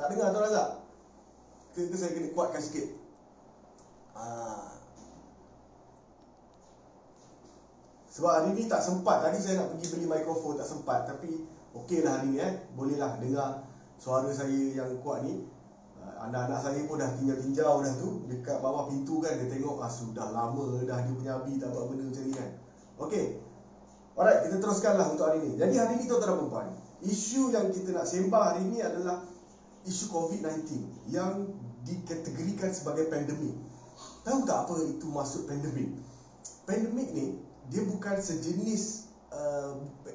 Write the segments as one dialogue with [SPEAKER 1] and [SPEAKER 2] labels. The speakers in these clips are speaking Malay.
[SPEAKER 1] Tak dengar Tuan Razak? Ke saya kena kuatkan sikit? Sebab hari ni tak sempat. Tadi saya nak pergi beli mikrofon, tak sempat. Tapi okey lah hari ni bolehlah dengar suara saya yang kuat ni. Anak-anak saya pun dah tinjau-tinjau dah tu dekat bawah pintu kan. Dia tengok sudah lama dah dia punya Abi tak buat benda macam ni kan. Okey. Alright, kita teruskanlah untuk hari ni. Jadi hari ni tuan-tuan dan puan-puan, isu yang kita nak sembah hari ni adalah isu COVID-19 yang dikategorikan sebagai pandemik. Tahu tak apa itu maksud pandemik? Pandemik ni dia bukan sejenis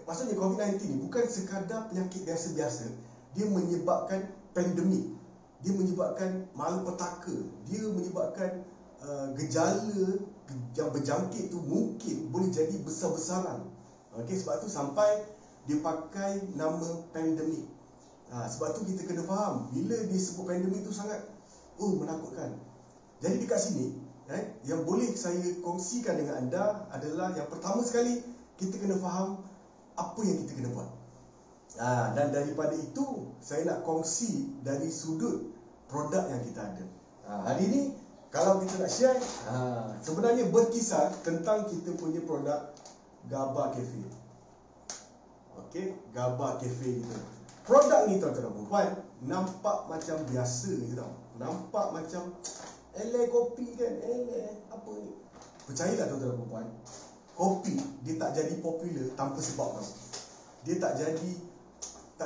[SPEAKER 1] maksudnya COVID-19 ni bukan sekadar penyakit biasa-biasa. Dia menyebabkan pandemik. Dia menyebabkan malapetaka. Dia menyebabkan gejala yang berjangkit tu mungkin boleh jadi besar-besaran. Okey, sebab tu sampai dia pakai nama pandemik. Sebab tu kita kena faham bila disebut pandemik tu sangat menakutkan. Jadi dekat sini yang boleh saya kongsikan dengan anda adalah yang pertama sekali kita kena faham apa yang kita kena buat. Dan daripada itu saya nak kongsi dari sudut produk yang kita ada. Hari ini kalau kita nak share sebenarnya berkisar tentang kita punya produk Gaba Cafe. Okey, Gaba Cafe kita. Produk ni tuan-tuan dan puan nampak macam biasa je tau. Nampak macam kopi kan, apa ni. Percayalah tuan-tuan dan puan, kopi dia tak jadi popular tanpa sebab tau. Dia tak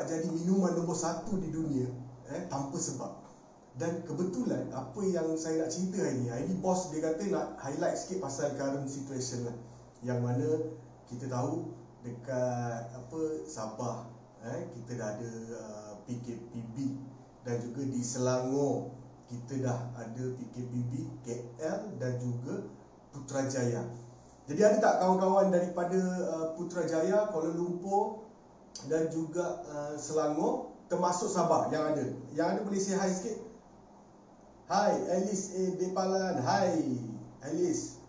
[SPEAKER 1] jadi minuman nombor 1 di dunia tanpa sebab. Dan kebetulan apa yang saya nak cerita hari ni bos dia kata nak highlight sikit pasal current situation lah. Yang mana kita tahu dekat Sabah kita dah ada PKPB, dan juga di Selangor kita dah ada PKPB, KL dan juga Putrajaya. Jadi ada tak kawan-kawan daripada Putrajaya, Kuala Lumpur dan juga Selangor termasuk Sabah yang ada? Yang ada boleh say hi sikit. Hai Alice Depalan. Hai Alice.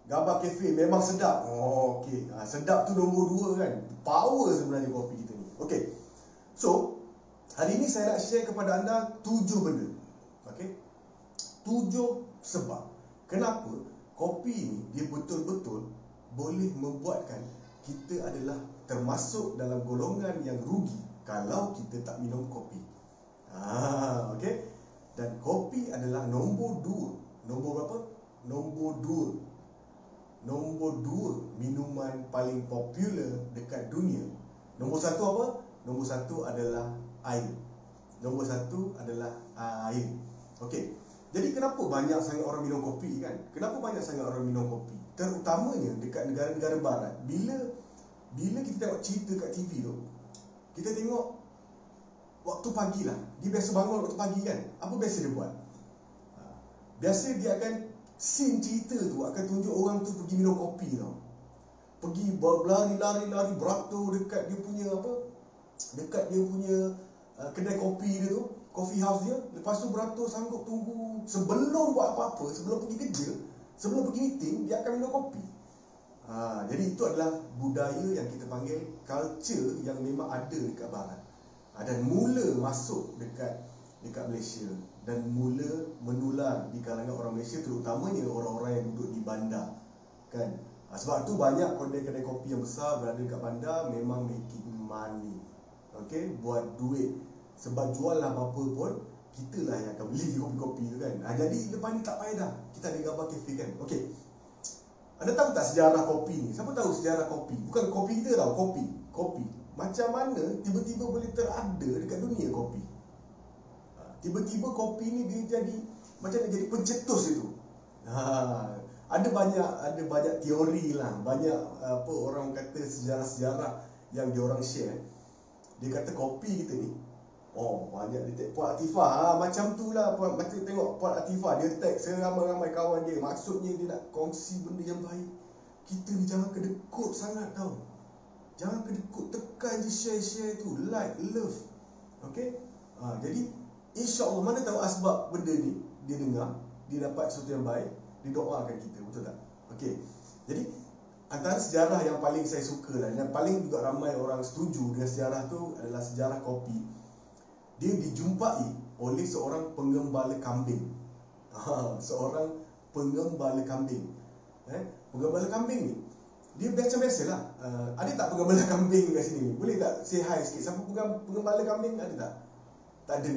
[SPEAKER 1] Gaba Cafe memang sedap. Okey. Sedap tu nombor 2 kan. Power sebenarnya kopi kita ni. Okey. So, hari ni saya nak share kepada anda 7 benda. Okey. 7 sebab kenapa kopi ni dia betul-betul boleh membuatkan kita adalah termasuk dalam golongan yang rugi kalau kita tak minum kopi. Okey. Dan kopi adalah nombor 2. Nombor berapa? Nombor 2 minuman paling popular dekat dunia. Nombor 1 apa? Nombor 1 adalah air. Nombor 1 adalah air. Okey. Jadi kenapa banyak sangat orang minum kopi kan? Kenapa banyak sangat orang minum kopi? Terutamanya dekat negara-negara barat. Bila kita tengok cerita kat TV tu, kita tengok waktu pagi lah. Dia biasa bangun waktu pagi kan? Apa biasa dia buat? Biasa dia akan scene cerita tu akan tunjuk orang tu pergi minum kopi tau. Pergi berlari-lari beratur dekat dia punya dekat dia punya kedai kopi dia tu, coffee house dia. Lepas tu beratur sanggup tunggu sebelum buat apa-apa, sebelum pergi kerja, sebelum pergi meeting, dia akan minum kopi. Jadi itu adalah budaya yang kita panggil culture yang memang ada dekat barat. Dan mula masuk dekat Malaysia dan mula menular di kalangan orang Malaysia, terutamanya orang-orang yang duduk di bandar kan. Sebab tu banyak kedai-kedai kopi yang besar berada dekat bandar memang making money. Okey, buat duit. Sebab jual lah apa-apa pun kita lah yang akan beli kopi-kopi tu kan. Jadi depan ni tak payah dah, kita ada Gaba Cafe kan. Okey, anda tahu tak sejarah kopi ni? Siapa tahu sejarah kopi? Bukan kopi kita tau, kopi. Macam mana tiba-tiba boleh terada dekat dunia kopi? Tiba-tiba kopi ni dia jadi macam dia jadi pencetus itu. Ada banyak teori lah, banyak orang kata sejarah-sejarah yang diorang share. Dia kata kopi kita ni banyak dia tag Puan Atifah macam tu lah. Macam tengok Puan Atifah dia tag seramai-ramai kawan dia. Maksudnya dia nak kongsi benda yang baik. Kita ni jangan kedekut sangat tau. Jangan kedekut, tekan je share tu, like, love. Okay. Jadi InsyaAllah, mana tahu asbab benda ni dia dengar, dia dapat sesuatu yang baik, dia doakan kita, betul tak? Okey. Jadi antara sejarah yang paling saya suka lah, dan paling juga ramai orang setuju dengan sejarah tu adalah sejarah kopi. Dia dijumpai oleh seorang penggembala kambing. Seorang penggembala kambing. Penggembala kambing ni, dia biasa-biasalah. Ada tak penggembala kambing kat sini? Boleh tak say hi sikit? Siapa penggembala kambing? Ada tak? Tak ada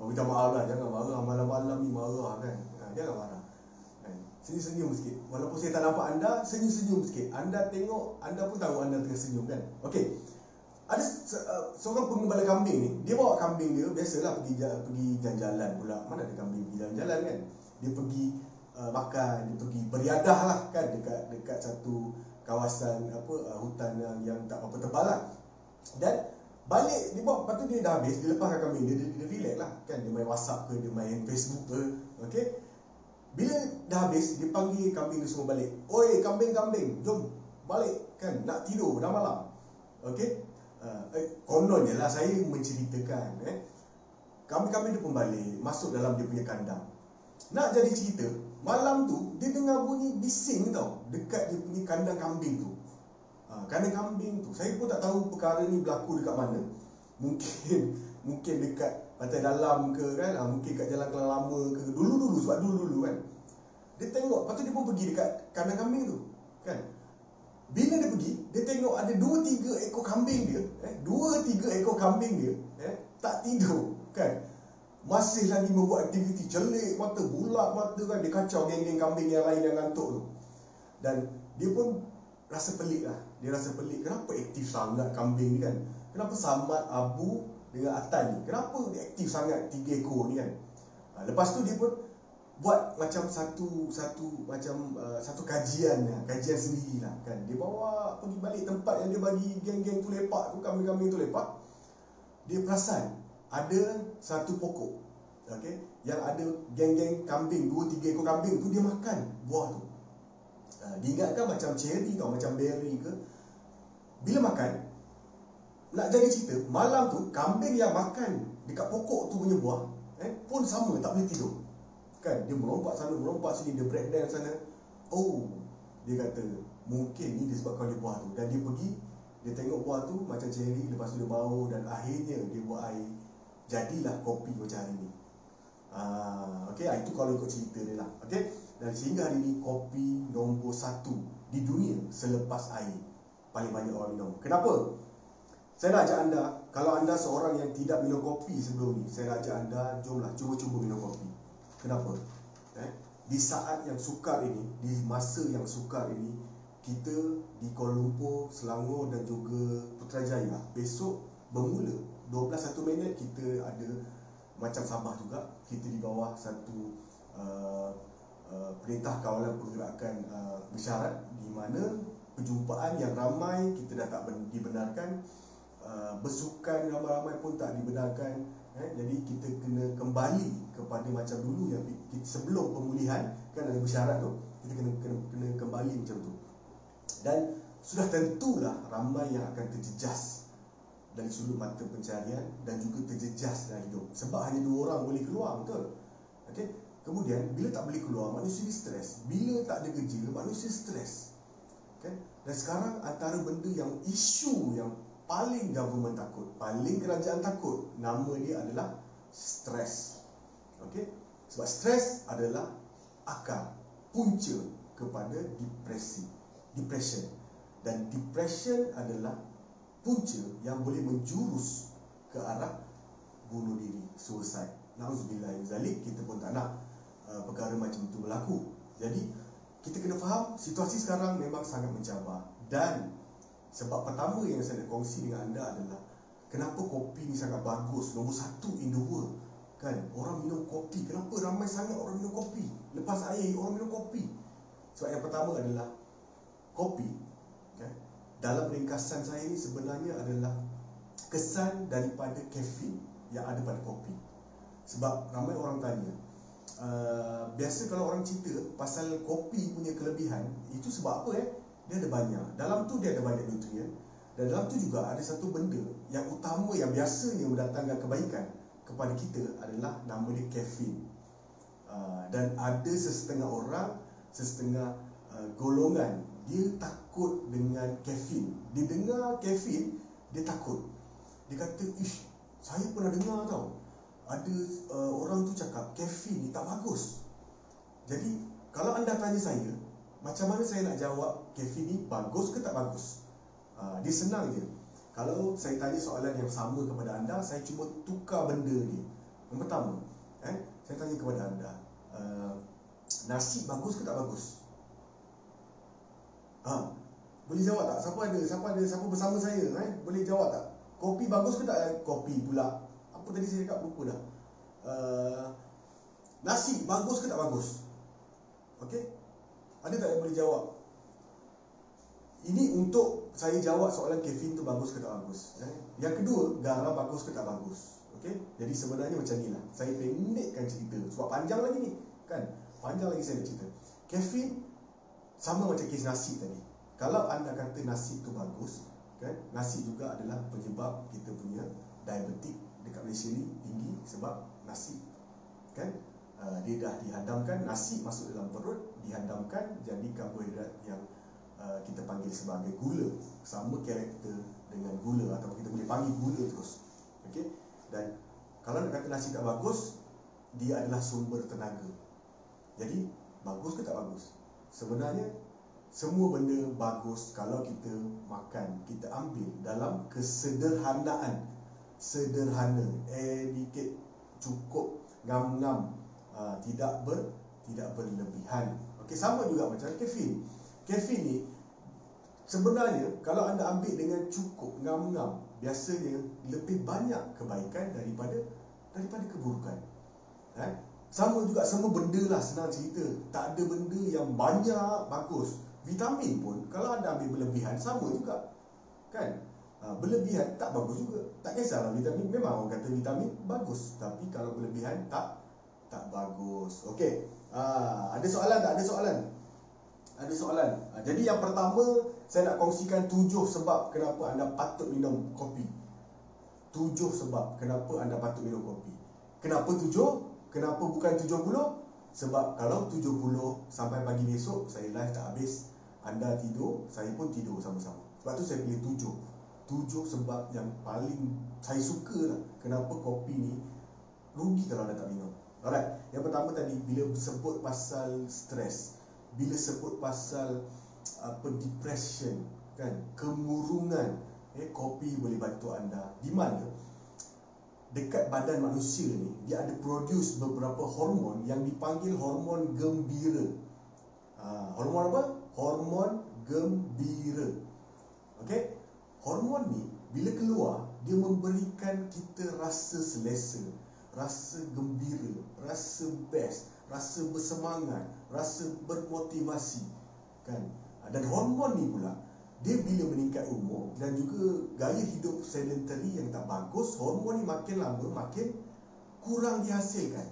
[SPEAKER 1] minta maaf lah, jangan marah malam-malam ni, marah kan. Jangan marah. Senyum-senyum sikit. Walaupun saya tak nampak anda, senyum-senyum sikit. Anda tengok, anda pun tahu anda tengah senyum kan. Okey. Ada seorang penggembala kambing ni, dia bawa kambing dia, biasalah pergi jalan-jalan pula. Mana ada kambing pergi jalan-jalan kan? Dia pergi makan, dia pergi beriadah lah kan, dekat satu kawasan hutan yang tak apa tebal lah. Dan balik dia bawa, lepas tu dia dah habis, dia lepaskan kambing dia relax lah kan, dia main WhatsApp ke, dia main Facebook ke. Okey. Bila dah habis, dia panggil kambing dia semua balik. Oi, kambing-kambing, jom balik kan, nak tidur dah malam. Okey. Kononnya lah saya menceritakan kambing-kambing dia pun balik, masuk dalam dia punya kandang. Nak jadi cerita, malam tu dia dengar bunyi bising tau, dekat dia punya kandang kambing tu. Kandang kambing tu, saya pun tak tahu perkara ni berlaku dekat mana. Mungkin dekat Pantai Dalam ke kan, mungkin kat Jalan Kelang Lama ke, dulu sebab dulu kan. Dia tengok, lepas tu dia pun pergi dekat kandang kambing tu kan. Bila dia pergi, dia tengok ada 2-3 ekor kambing dia, 2-3 ekor kambing dia tak tidur kan. Masih lagi membuat aktiviti, celik mata, bulat mata kan. Dia kacau geng-geng kambing yang lain yang ngantuk tu. Dan dia pun rasa pelik lah. Dia rasa pelik, kenapa aktif sangat kambing ni kan. Kenapa Samad, Abu dengan Atan ni, kenapa dia aktif sangat 3 ekor ni kan. Lepas tu dia pun buat macam satu kajian sendiri lah kan. Dia bawa pergi balik tempat yang dia bagi geng-geng tu lepak tu, kambing-kambing tu lepak. Dia perasan ada satu pokok, okey, yang ada geng-geng kambing, 2-3 ekor kambing tu, dia makan buah tu. Diingatkan macam cherry tau, macam berry ke. Bila makan, nak jadi cerita, malam tu kambing yang makan dekat pokok tu punya buah pun sama, tak boleh tidur kan. Dia melompat sana, melompat sini, dia breakdance sana. Dia kata mungkin ni disebabkan oleh buah tu. Dan dia pergi, dia tengok buah tu macam cherry, lepas tu dia bau, dan akhirnya dia buat air, jadilah kopi macam hari ni. Okey, itu kalau ikut cerita dia lah. Okey, dan sehingga hari ni kopi nombor 1 di dunia selepas air, paling banyak orang minum. Kenapa? Saya nak ajak anda, kalau anda seorang yang tidak minum kopi sebelum ni, saya nak ajak anda, jomlah cuba-cuba minum kopi. Kenapa? Di saat yang sukar ini, di masa yang sukar ini, kita di Kuala Lumpur, Selangor dan juga Putrajaya, besok bermula 12:01 minit kita ada macam Sabah juga, kita di bawah satu Perintah Kawalan Pergerakan Bersyarat, di mana perjumpaan yang ramai kita dah tak dibenarkan, bersukan ramai-ramai pun tak dibenarkan. Jadi kita kena kembali kepada macam dulu, yang kita, sebelum pemulihan kan ada bersyarat tu, kita kena kembali macam tu. Dan sudah tentulah ramai yang akan terjejas dari sudut mata pencarian dan juga terjejas dalam hidup, sebab hanya 2 orang boleh keluar, betul? Okey. Kemudian bila tak boleh keluar, manusia stres. Bila tak ada kerja, manusia stres. Okay? Dan sekarang antara benda yang isu yang paling government takut, paling kerajaan takut, nama dia adalah stres. Okey? Sebab stres adalah akar, punca kepada depression. Dan depression adalah punca yang boleh menjurus ke arah bunuh diri, suicide. Nauzubillah min zalik. Kita pun tak nak perkara macam itu berlaku. Jadi kita kena faham situasi sekarang memang sangat mencabar. Dan sebab pertama yang saya nak kongsi dengan anda adalah kenapa kopi ni sangat bagus, nombor 1 in the world kan. Orang minum kopi, kenapa ramai sangat orang minum kopi? Lepas air, orang minum kopi. Sebab yang pertama adalah kopi kan? Dalam ringkasan saya ni sebenarnya adalah kesan daripada kafein yang ada pada kopi. Sebab ramai orang tanya, biasa kalau orang cerita pasal kopi punya kelebihan, itu sebab apa dia ada banyak, dalam tu dia ada banyak nutrien, dan dalam tu juga ada satu benda yang utama yang biasanya mendatangkan kebaikan kepada kita adalah nama dia kafein. Dan ada sesetengah orang, sesetengah golongan dia takut dengan kafein. Dia dengar kafein, dia takut. Dia kata, ish, saya pernah dengar tau, ada orang tu cakap kafein ni tak bagus. Jadi kalau anda tanya saya, macam mana saya nak jawab kafein ni bagus ke tak bagus? Dia senang je. Kalau saya tanya soalan yang sama kepada anda, saya cuma tukar benda dia. Yang pertama, saya tanya kepada anda, nasi bagus ke tak bagus? Boleh jawab tak? Siapa bersama saya? Boleh jawab tak? Kopi bagus ke tak? Kopi pula. Apa tadi saya cakap? Lupa dah. Nasi bagus ke tak bagus? Okey? Ada tak yang boleh jawab? Ini untuk saya jawab soalan kafein tu bagus ke tak bagus. Yang kedua, garam bagus ke tak bagus. Okey? Jadi sebenarnya macam ni lah. Saya pendekkan cerita sebab panjang lagi ni, kan? Panjang lagi saya nak cerita. Kafein sama macam kes nasi tadi. Kalau anda kata nasi tu bagus, kan? Nasi juga adalah penyebab kita punya diabetik dekat Malaysia ni tinggi sebab nasi, kan? Dia dah dihadamkan, nasi masuk dalam perut, dihadamkan jadi karbohidrat yang kita panggil sebagai gula. Sama karakter dengan gula, atau kita boleh panggil gula terus. Okey? Dan kalau nak kata nasi tak bagus, dia adalah sumber tenaga. Jadi bagus ke tak bagus? Sebenarnya semua benda bagus kalau kita makan, kita ambil dalam kesederhanaan. Sederhana, sedikit, cukup, ngam-ngam, tidak berlebihan. Okey, sama juga macam kafein. Kafein ni sebenarnya kalau anda ambil dengan cukup, ngam-ngam, biasanya lebih banyak kebaikan daripada keburukan. Sama juga semua benda lah, senang cerita. Tak ada benda yang banyak bagus. Vitamin pun kalau anda ambil berlebihan sama juga, kan? Berlebihan tak bagus juga. Tak kisahlah vitamin, memang orang kata vitamin bagus, tapi kalau berlebihan tak bagus. Okey. Ada soalan tak? Ada soalan. Jadi yang pertama, saya nak kongsikan 7 sebab kenapa anda patut minum kopi. 7 sebab kenapa anda patut minum kopi. Kenapa 7? Kenapa bukan 70? Sebab kalau 70 sampai pagi besok saya live tak habis, anda tidur, saya pun tidur sama-sama. Sebab tu saya pilih 7. 7 sebab yang paling saya suka lah. Kenapa kopi ni rugi kalau anda tak minum. Alright. Yang pertama tadi, bila sebut pasal stres, bila sebut pasal depression, kan, kemurungan, kopi boleh bantu anda. Di mana dekat badan manusia ni, dia ada produce beberapa hormon yang dipanggil hormon gembira. Hormon apa? Hormon gembira. Okey? Hormon ni bila keluar, dia memberikan kita rasa selesa, rasa gembira, rasa best, rasa bersemangat, rasa bermotivasi, kan? Dan hormon ni pula, dia bila meningkat umur dan juga gaya hidup sedentary yang tak bagus, hormon ni makin lama makin kurang dihasilkan.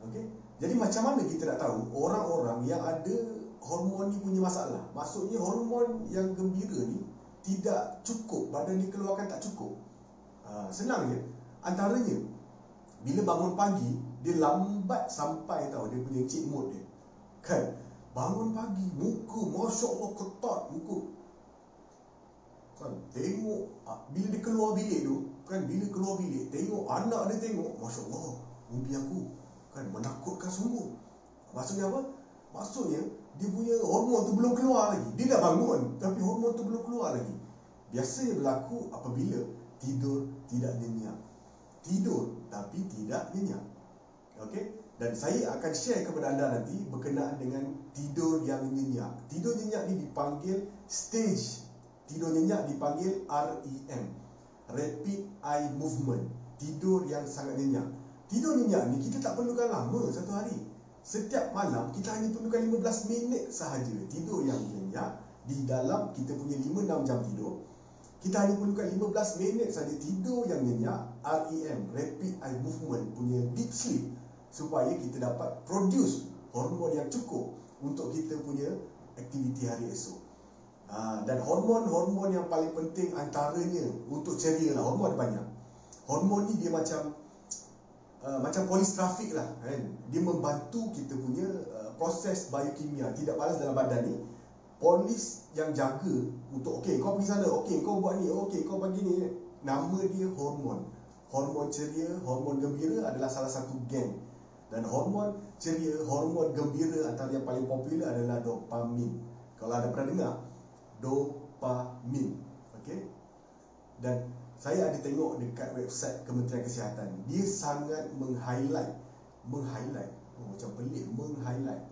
[SPEAKER 1] Okey? Jadi macam mana kita nak tahu orang-orang yang ada hormon ni punya masalah? Maksudnya hormon yang gembira ni tidak cukup, badan dia keluarkan tak cukup. Senang je. Antaranya, bila bangun pagi, dia lambat sampai tahu dia punya cheat mode dia, kan? Bangun pagi, muka Masya Allah ketat muka, kan? Tengok bila dia keluar bilik tu, kan? Bila keluar bilik, tengok anak dia, tengok Masya Allah, mimpi aku, kan? Menakutkan sungguh. Maksudnya apa? Maksudnya dia punya hormon tu belum keluar lagi. Dia dah bangun tapi hormon tu belum keluar lagi. Biasanya berlaku apabila tidur tidak nyenyak. Tidur tapi tidak nyenyak. Okey? Dan saya akan share kepada anda nanti berkenaan dengan tidur yang nyenyak. Tidur nyenyak ni dipanggil stage. Tidur nyenyak dipanggil REM, Rapid Eye Movement. Tidur yang sangat nyenyak. Tidur nyenyak ni kita tak perlukan lama satu hari. Setiap malam kita hanya perlukan 15 minit sahaja tidur yang nyenyak. Di dalam kita punya 5-6 jam tidur, kita hanya perlukan 15 minit sahaja tidur yang nyenyak, REM, Rapid Eye Movement punya deep sleep, supaya kita dapat produce hormon yang cukup untuk kita punya aktiviti hari esok. Dan hormon-hormon yang paling penting antaranya untuk ceria lah, hormon ada banyak. Hormon ni dia macam polis trafik lah, kan? Dia membantu kita punya proses biokimia, tidak balas dalam badan ni Polis yang jaga untuk okey kau pergi sana, okey kau buat ni, okey kau bagi ni. Nama dia hormon. Hormon ceria, hormon gembira adalah salah satu geng. Dan hormon ceria, hormon gembira antara yang paling popular adalah dopamin. Kalau ada pernah dengar dopamin, okey? Dan saya ada tengok dekat website Kementerian Kesihatan, dia sangat meng-highlight, macam pelik, meng-highlight,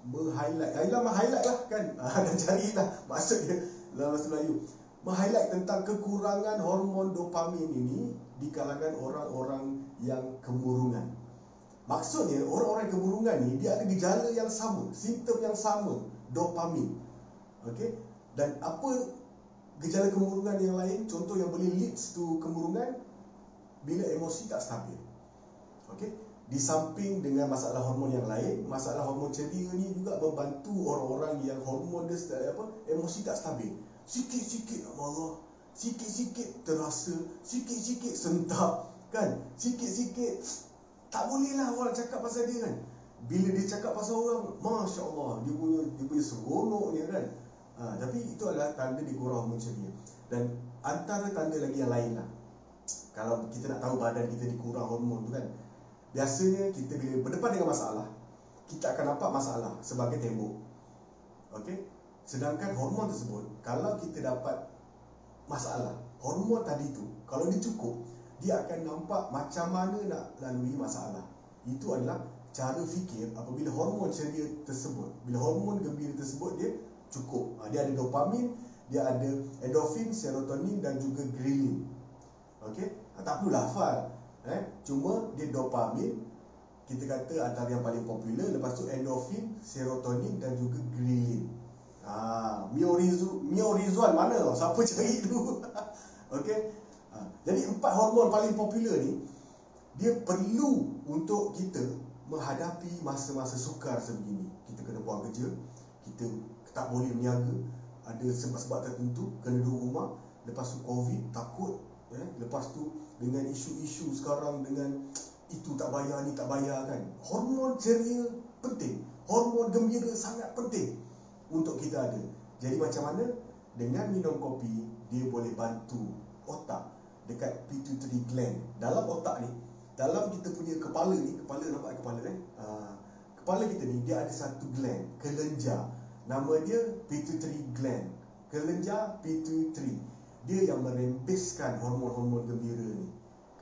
[SPEAKER 1] meng-highlight lah kan. Dan carilah maksud dia dalam bahasa Melayu. Meng-highlight tentang kekurangan hormon dopamin ini di kalangan orang-orang yang kemurungan. Maksudnya orang-orang yang kemurungan ni dia ada gejala yang sama, simptom yang sama, dopamin. Okey? Dan apa gejala kemurungan yang lain, contoh yang boleh leads to kemurungan, bila emosi tak stabil. Okey? Di samping dengan masalah hormon yang lain, masalah hormon ceria ni juga membantu orang-orang yang hormon dia emosi tak stabil. Sikit-sikit nak marah, sikit-sikit terasa, sikit-sikit sentak, kan? Sikit-sikit tak boleh lah orang cakap pasal dia, kan? Bila dia cakap pasal orang, Masya Allah, dia punya seronoknya, kan? Tapi itu adalah tanda dia kurang hormon ceria. Dan antara tanda lagi yang lain lah, kalau kita nak tahu badan kita dikurang hormon tu, kan, biasanya kita bila berdepan dengan masalah, kita akan nampak masalah sebagai tembok. Okey? Sedangkan hormon tersebut, kalau kita dapat masalah, hormon tadi tu kalau dia cukup, dia akan nampak macam mana nak lalui masalah. Itu adalah cara fikir apabila hormon ceria tersebut, bila hormon gembira tersebut dia cukup. Dia ada dopamin, dia ada endorfin, serotonin dan juga ghrelin. Okey? Tak perlulah hafal. Cuma dia dopamin, kita kata antara yang paling popular. Lepas tu endorfin, serotonin dan juga ghrelin. Mio-Rizwan mana? Siapa cari dulu? Okey. Jadi 4 hormon paling popular ni, dia perlu untuk kita menghadapi masa-masa sukar sebegini. Kita kena buang kerja, kita tak boleh berniaga, ada sebab-sebab tertentu, kena duduk rumah. Lepas tu Covid, takut. Lepas tu dengan isu-isu sekarang, dengan itu tak bayar, ni tak bayar, kan. Hormon ceria penting, hormon gembira sangat penting untuk kita ada. Jadi macam mana? Dengan minum kopi, dia boleh bantu otak dekat pituitary gland. Dalam otak ni, dalam kita punya kepala ni, kepala nampak kepala, kepala kita ni, dia ada satu gland, kelenjar. Nama dia pituitary gland. Kelenjar pituitary. Dia yang merembeskan hormon-hormon gembira ni,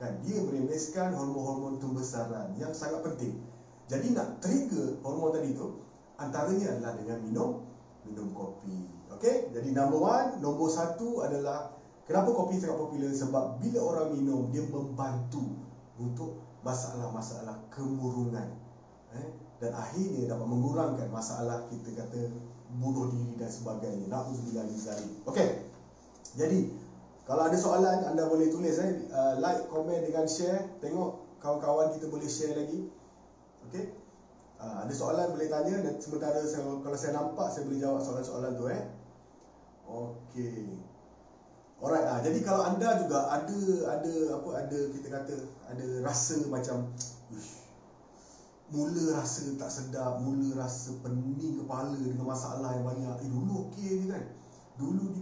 [SPEAKER 1] kan. Dia merembeskan hormon-hormon pembesaran yang sangat penting. Jadi nak trigger hormon tadi tu, antaranya adalah dengan minum kopi. Okey? Jadi nombor 1 adalah, kenapa kopi sangat popular? Sebab bila orang minum, dia membantu untuk masalah-masalah kemurungan. Dan akhirnya dapat mengurangkan masalah, kita kata bunuh diri dan sebagainya. Na'udzubillah min zalik. Okey. Jadi kalau ada soalan, anda boleh tulis, like, komen dengan share. Tengok kawan-kawan kita boleh share lagi. Okey. Ada soalan boleh tanya, dan sementara kalau saya nampak, saya boleh jawab soalan-soalan tu. Okey. Alright. Jadi kalau anda juga ada kita kata ada rasa macam mula rasa tak sedap, mula rasa pening kepala dengan masalah yang banyak. Dulu okey je, kan. Dulu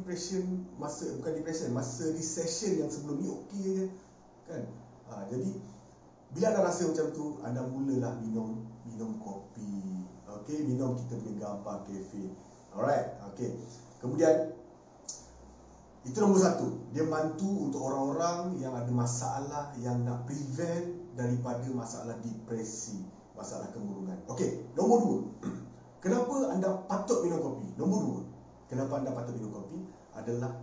[SPEAKER 1] masa recession yang sebelum ni okey je, kan. Jadi bila anda rasa macam tu, anda mulalah minum kopi. Okey, minum kita punya gambar kafe. Alright, okey. Kemudian itu nombor 1. Dia bantu untuk orang-orang yang ada masalah, yang nak prevent daripada masalah depresi, masalah kemurungan. Okey, nombor 2. Kenapa anda patut minum kopi? Nombor 2. Kenapa anda patut minum kopi adalah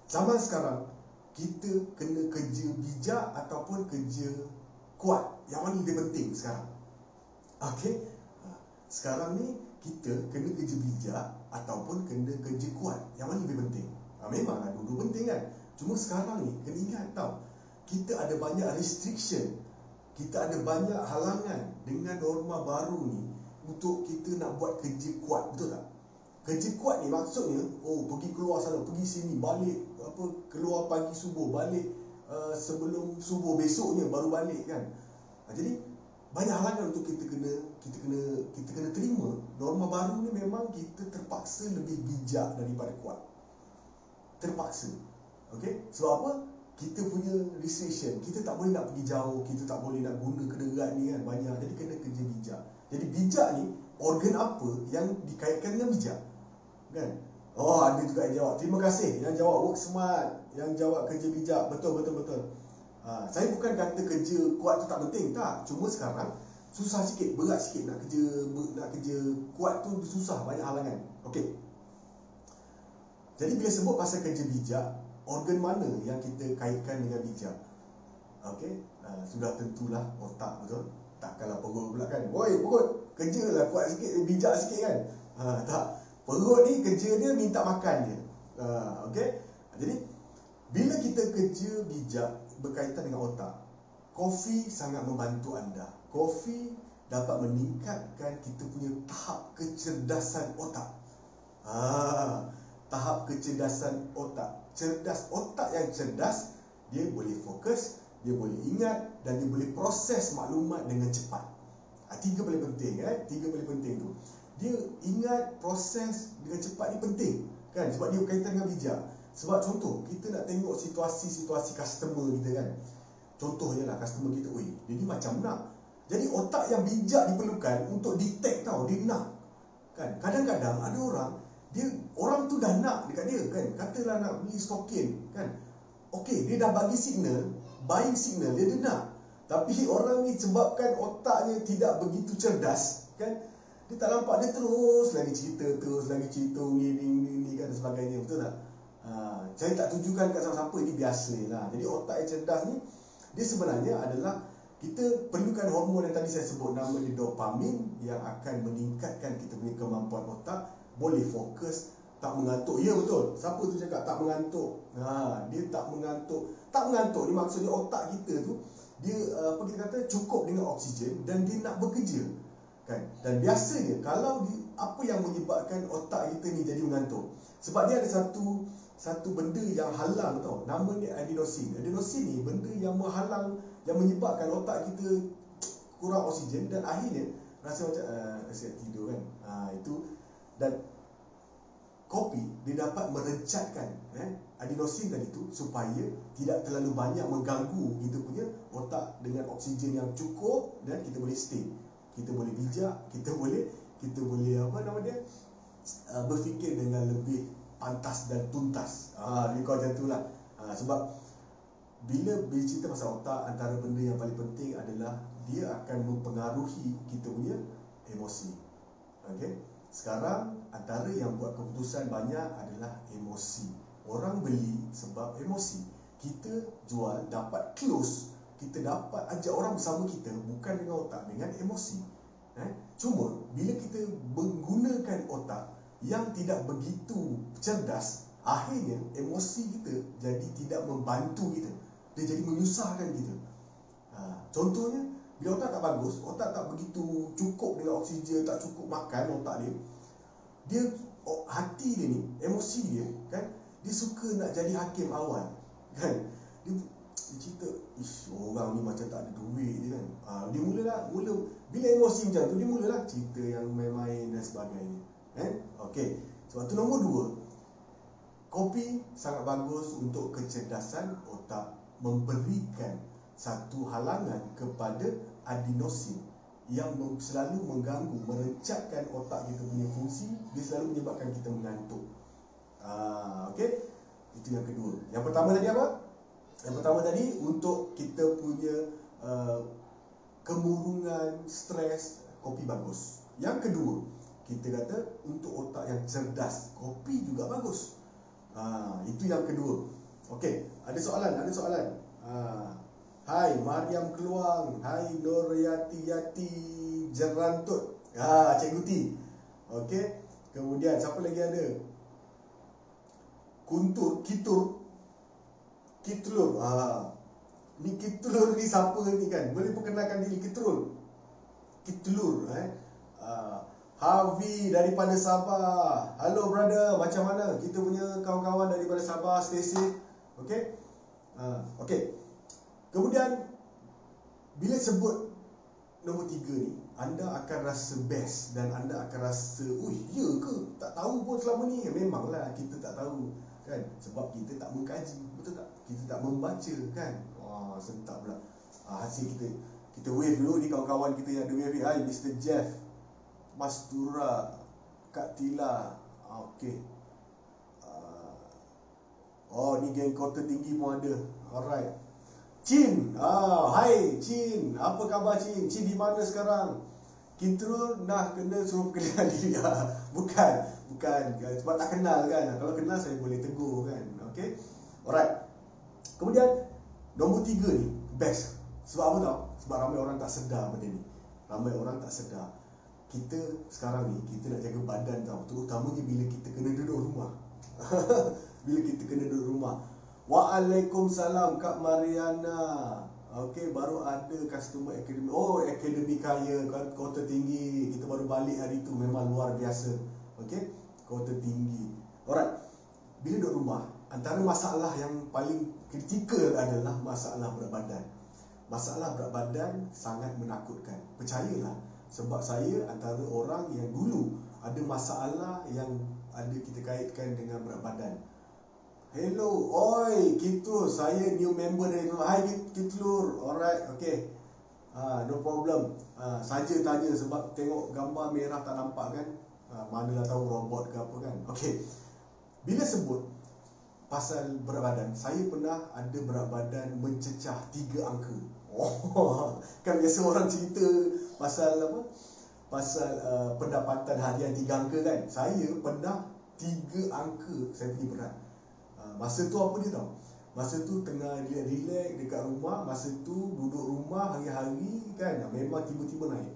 [SPEAKER 1] zaman sekarang kita kena kerja bijak ataupun kerja kuat. Yang mana lebih penting sekarang? Okey. Sekarang ni kita kena kerja bijak ataupun kena kerja kuat. Yang mana lebih penting? Memanglah dua-dua penting, kan. Cuma sekarang ni kena ingat tau, kita ada banyak restriction, kita ada banyak halangan dengan norma baru ni untuk kita nak buat kerja kuat, betul tak? Kerja kuat ni maksudnya, pergi keluar sana, pergi sini, balik, keluar pagi subuh, balik sebelum subuh besoknya baru balik, kan. Jadi banyak halangan untuk kita kena terima. Norma baru ni memang kita terpaksa lebih bijak daripada kuat. Terpaksa. Okey? Sebab apa? Kita punya restriction, kita tak boleh nak pergi jauh, kita tak boleh nak guna kenderaan ni kan banyak. Jadi kena kerja bijak. Jadi bijak ni organ apa yang dikaitkan dengan bijak? Kan? Oh, ada juga yang jawab. Terima kasih yang jawab work smart, yang jawab kerja bijak. Betul. Saya bukan kata kerja kuat tu tak penting, tak. Cuma sekarang susah sikit, berat sikit nak kerja kuat tu susah, banyak halangan. Okey. Jadi bila sebut pasal kerja bijak, organ mana yang kita kaitkan dengan bijak? Okey, sudah tentulah otak, betul? Takkanlah perut pula kan. Woi, perut, kerjalah kuat sikit, bijak sikit kan. Tak. Perut ni kerja dia minta makan je. Okey. Jadi bila kita kerja bijak berkaitan dengan otak, kopi sangat membantu anda. Kopi dapat meningkatkan kita punya tahap kecerdasan otak. Tahap kecerdasan otak. Otak yang cerdas, dia boleh fokus, dia boleh ingat dan dia boleh proses maklumat dengan cepat. Tiga paling penting, tiga paling penting tu. Dia ingat, proses dengan cepat ni penting, kan? Sebab dia berkaitan dengan bijak. Sebab contoh, kita nak tengok situasi-situasi customer kita kan. Contohnya lah customer kita, dia ni macam nak. Jadi otak yang bijak diperlukan untuk detect tau, dia nak. Kan? Kadang-kadang ada orang tu dah nak dekat dia kan. Katalah nak beli stokin kan. Okey, dia dah bagi signal, buying signal, dia nak. Tapi orang ni sebabkan otaknya tidak begitu cerdas kan, dia tak nampak, dia terus lagi cerita ni kan dan sebagainya, betul tak? Saya tak tunjukkan kat siapa-siapa, ini biasa lah. Jadi otak yang cerdas ni, dia sebenarnya adalah kita perlukan hormon yang tadi saya sebut, nama dia dopamin, yang akan meningkatkan kita punya kemampuan otak, boleh fokus, tak mengantuk. Ya betul. Siapa tu cakap tak mengantuk? Dia tak mengantuk. Tak mengantuk ni maksudnya otak kita tu dia kita kata cukup dengan oksigen dan dia nak bekerja. Kan? Dan biasanya kalau apa yang menyebabkan otak kita ni jadi mengantuk? Sebab dia ada satu benda yang halang tau. Nama dia adenosin. Adenosin ni benda yang menghalang, yang menyebabkan otak kita kurang oksigen dan akhirnya rasa macam rasa tidur kan. Itu. Dan kopi dia dapat merencatkan adenosin tadi tu supaya tidak terlalu banyak mengganggu kita punya otak dengan oksigen yang cukup, dan kita boleh stay, kita boleh bijak, kita boleh berfikir dengan lebih pantas dan tuntas. Lebih kurang macam itulah. Sebab bila bercerita pasal otak, antara benda yang paling penting adalah dia akan mempengaruhi kita punya emosi. Okey. Sekarang antara yang buat keputusan banyak adalah emosi. Orang beli sebab emosi. Kita jual dapat close, kita dapat ajak orang bersama kita bukan dengan otak, dengan emosi. Cuma bila kita menggunakan otak yang tidak begitu cerdas, akhirnya emosi kita jadi tidak membantu kita, dia jadi menyusahkan kita. Contohnya, bila otak tak bagus, otak tak begitu cukup dengan oksigen, tak cukup makan otak dia hati dia ni, emosi dia kan, dia suka nak jadi hakim awal kan. Dia cerita, orang ni macam tak ada duit je kan. Dia mula bila emosi macam tu, dia mulalah cerita yang main-main dan sebagainya kan. Okey, sebab tu nombor 2, kopi sangat bagus untuk kecerdasan otak, memberikan satu halangan kepada adenosin yang selalu mengganggu, merencatkan otak kita punya fungsi. Dia selalu menyebabkan kita mengantuk. Okey, itu yang kedua. Yang pertama tadi apa? Yang pertama tadi untuk kita punya kemurungan, stres, kopi bagus. Yang kedua, kita kata untuk otak yang cerdas, kopi juga bagus. Itu yang kedua. Okey, ada soalan. Hai Mariam Keluang, hai Noryati Jerantut, Cikgu T. Okey, kemudian siapa lagi ada? Kitlur. Ni Kitlur ni siapa ni kan? Boleh perkenalkan diri Kitlur. Harvey daripada Sabah. Hello brother, macam mana? Kita punya kawan-kawan daripada Sabah, stay safe. Okey. Kemudian bila sebut nombor 3 ni, anda akan rasa best dan anda akan rasa, ya ke? Tak tahu pun selama ni. Memanglah kita tak tahu kan, sebab kita tak mengkaji, betul tak? Kita tak membaca kan. Wah, sentak pula. Hasil kita wave dulu ni kawan-kawan kita yang ada wave. Hai Mr. Jeff, Mas Tura, Kak Tila. Okey. Oh, ni geng kota tinggi pun ada. Alright. Chin, hai Chin, apa khabar Chin? Chin di mana sekarang? Kita nak kena suruh kenal diri. Bukan, sebab tak kenal kan. Kalau kenal saya boleh tegur kan. Okay. Alright. Kemudian nombor 3 ni best. Sebab apa tau? Sebab ramai orang tak sedar benda ni. Ramai orang tak sedar. Kita sekarang ni, kita nak jaga badan tau. Terutamanya bila kita kena duduk rumah. Bila kita kena duduk rumah. Waalaikumsalam Kak Mariana. Okey, baru ada customer academy. Oh, academy kaya, kota tinggi. Kita baru balik hari tu, memang luar biasa. Okey, kota tinggi. Alright. Bila duduk rumah, antara masalah yang paling kritikal adalah masalah berat badan. Masalah berat badan sangat menakutkan. Percayalah, sebab saya antara orang yang dulu ada masalah yang ada kita kaitkan dengan berat badan. Hello, oi, Kitlur, saya new member dari Kitlur. Hai Kitlur, alright, okay. No problem. Saja tanya sebab tengok gambar merah tak nampak kan. Manalah tahu robot ke apa kan. Okay. Bila sebut pasal berat badan, saya pernah ada berat badan mencecah 3 angka. Oh, kan biasa orang cerita pasal apa? Pasal pendapatan harian 3 angka kan. Saya pernah 3 angka saya punya berat. Masa tu apa dia tahu? Masa tu tengah relax dekat rumah. Masa tu duduk rumah hari-hari kan. Memang tiba-tiba naik.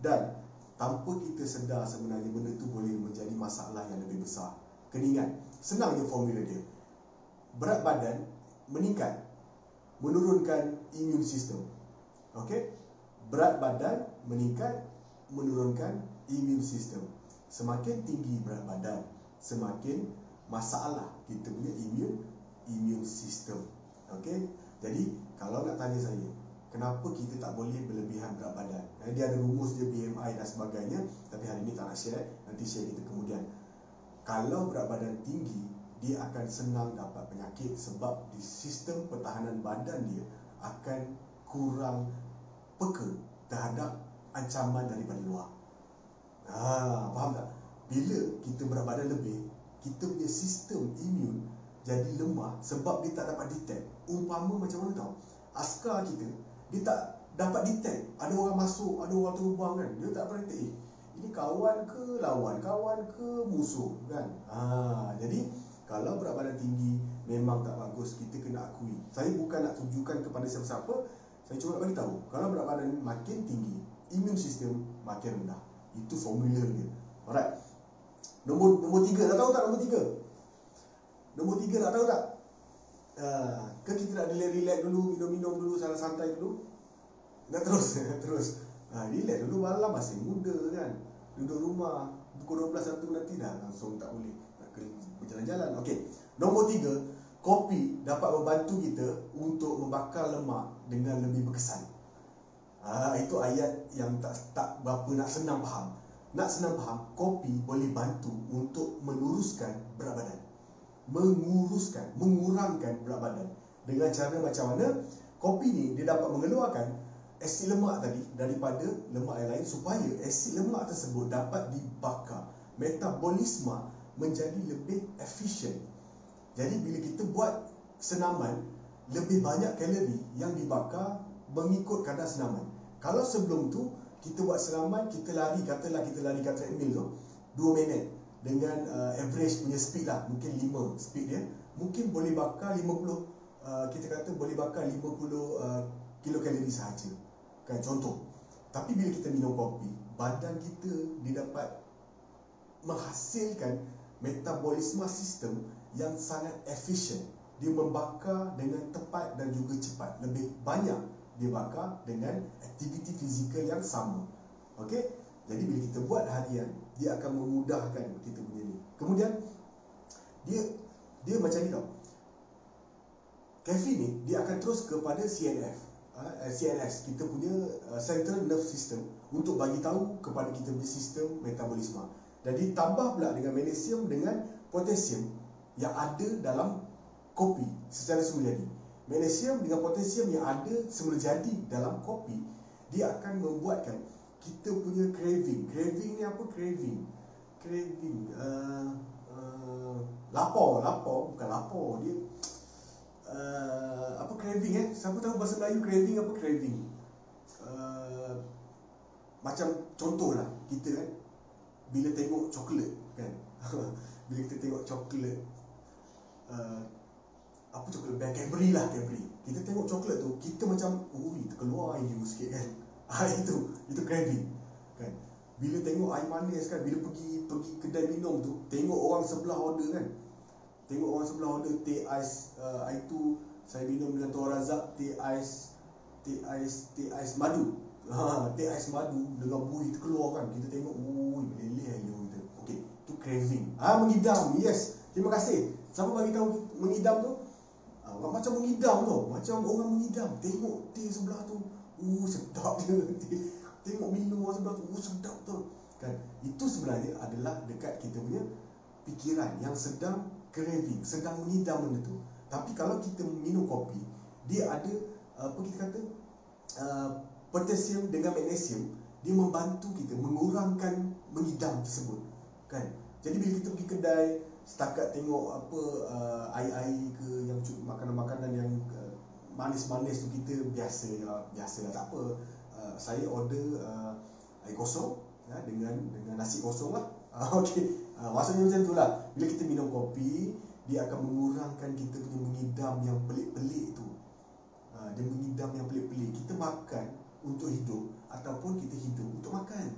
[SPEAKER 1] Dan tanpa kita sedar sebenarnya benda tu boleh menjadi masalah yang lebih besar. Kena ingat, senang je formula dia. Berat badan meningkat, menurunkan immune system. Okey? Berat badan meningkat, menurunkan immune system. Semakin tinggi berat badan, semakin masalah kita punya immune system. Okey? Jadi kalau nak tanya saya, kenapa kita tak boleh berlebihan berat badan? Dia ada rumus dia BMI dan sebagainya, tapi hari ni tak nak share, nanti share kita kemudian. Kalau berat badan tinggi, dia akan senang dapat penyakit sebab di sistem pertahanan badan dia akan kurang peka terhadap ancaman daripada luar. Faham tak? Bila kita berat badan lebih, kita punya sistem imun jadi lemah sebab dia tak dapat detect. Umpama macam mana tau, askar kita, dia tak dapat detect ada orang masuk, ada orang terbang kan. Dia tak pernah detect, ini kawan ke lawan, kawan ke musuh kan. Jadi kalau berat badan tinggi memang tak bagus, kita kena akui. Saya bukan nak tunjukkan kepada siapa-siapa, saya cuma nak bagi tahu, kalau berat badan makin tinggi, immune system makin rendah. Itu formula dia. Alright. Nombor 3, dah tahu tak nombor 3? Nombor 3 nak tahu tak? Kan kita nak relax dulu, minum-minum dulu, santai dulu. Dah terus. Relax dulu, malam masih muda kan. Duduk rumah, pukul 12 1 nanti dah langsung tak boleh. Nak kena berjalan-jalan. Okey. Nombor 3, kopi dapat membantu kita untuk membakar lemak dengan lebih berkesan. Itu ayat yang tak berapa nak senang faham. Nak senang faham, kopi boleh bantu untuk meluruskan berat badan. Mengurangkan berat badan. Dengan cara macam mana? Kopi ni dia dapat mengeluarkan asid lemak tadi daripada lemak yang lain supaya asid lemak tersebut dapat dibakar. Metabolisme menjadi lebih efisien. Jadi bila kita buat senaman, lebih banyak kalori yang dibakar mengikut kadar senaman. Kalau sebelum tu kita buat senaman, kita lari kat treadmill tu 2 minit dengan average punya speed lah, mungkin 5 speed dia, mungkin boleh bakar 50, kita kata boleh bakar 50 kilokalori sahaja kan, contoh. Tapi bila kita minum kopi, badan kita dia dapat menghasilkan metabolisme sistem yang sangat efisien. Dia membakar dengan tepat dan juga cepat, lebih banyak dia bakar dengan aktiviti fizikal yang sama. Okey? Jadi bila kita buat harian, dia akan memudahkan kita punya ni. Kemudian dia macam ni tau. Kafein ni dia akan terus kepada CNF. CNS, kita punya Central Nerve System, untuk bagi tahu kepada kita punya sistem metabolisme. Jadi tambah pula dengan magnesium dengan potasium yang ada dalam kopi secara semula jadi. Magnesium dengan potasium yang ada semula jadi dalam kopi, dia akan membuatkan kita punya craving. Craving ni apa? Craving lapar bukan lapar, dia apa craving siapa tahu bahasa Melayu craving apa? Craving macam contohlah kita kan bila tengok coklat kan bila kita tengok coklat apa coklat band Cadbury lah, Cadbury, kita tengok coklat tu kita macam terkeluar air sikit kan. Itu craving kan. Bila tengok air manis kan, bila pergi kedai minum tu, tengok orang sebelah order kan, tengok orang sebelah order teh ais, air tu saya minum dengan Tuan Razak, teh ais madu, teh ais madu dengan buih terkeluar kan, kita tengok meleleh air kita. Okey, tu craving. Mengidam. Yes, terima kasih. Siapa bagi tahu mengidam tu? Macam mengidam tu, macam orang mengidam. Tengok teh sebelah tu, sedap dia. Tengok minum orang sebelah tu, sedap tu kan. Itu sebenarnya adalah dekat kita punya fikiran yang sedang craving, sedang mengidam benda tu. Tapi kalau kita minum kopi, dia ada apa kita kata potasium dengan magnesium, dia membantu kita mengurangkan mengidam tersebut kan. Jadi bila kita pergi kedai, setakat tengok apa air-air ke yang makanan-makanan yang manis-manis tu, kita biasalah tak apa. Saya order air kosong dengan nasi kosong lah. Okey, maksudnya macam tu lah. Bila kita minum kopi, dia akan mengurangkan kita punya mengidam yang pelik-pelik tu. Dia mengidam yang pelik-pelik. Kita makan untuk hidup ataupun kita hidup untuk makan.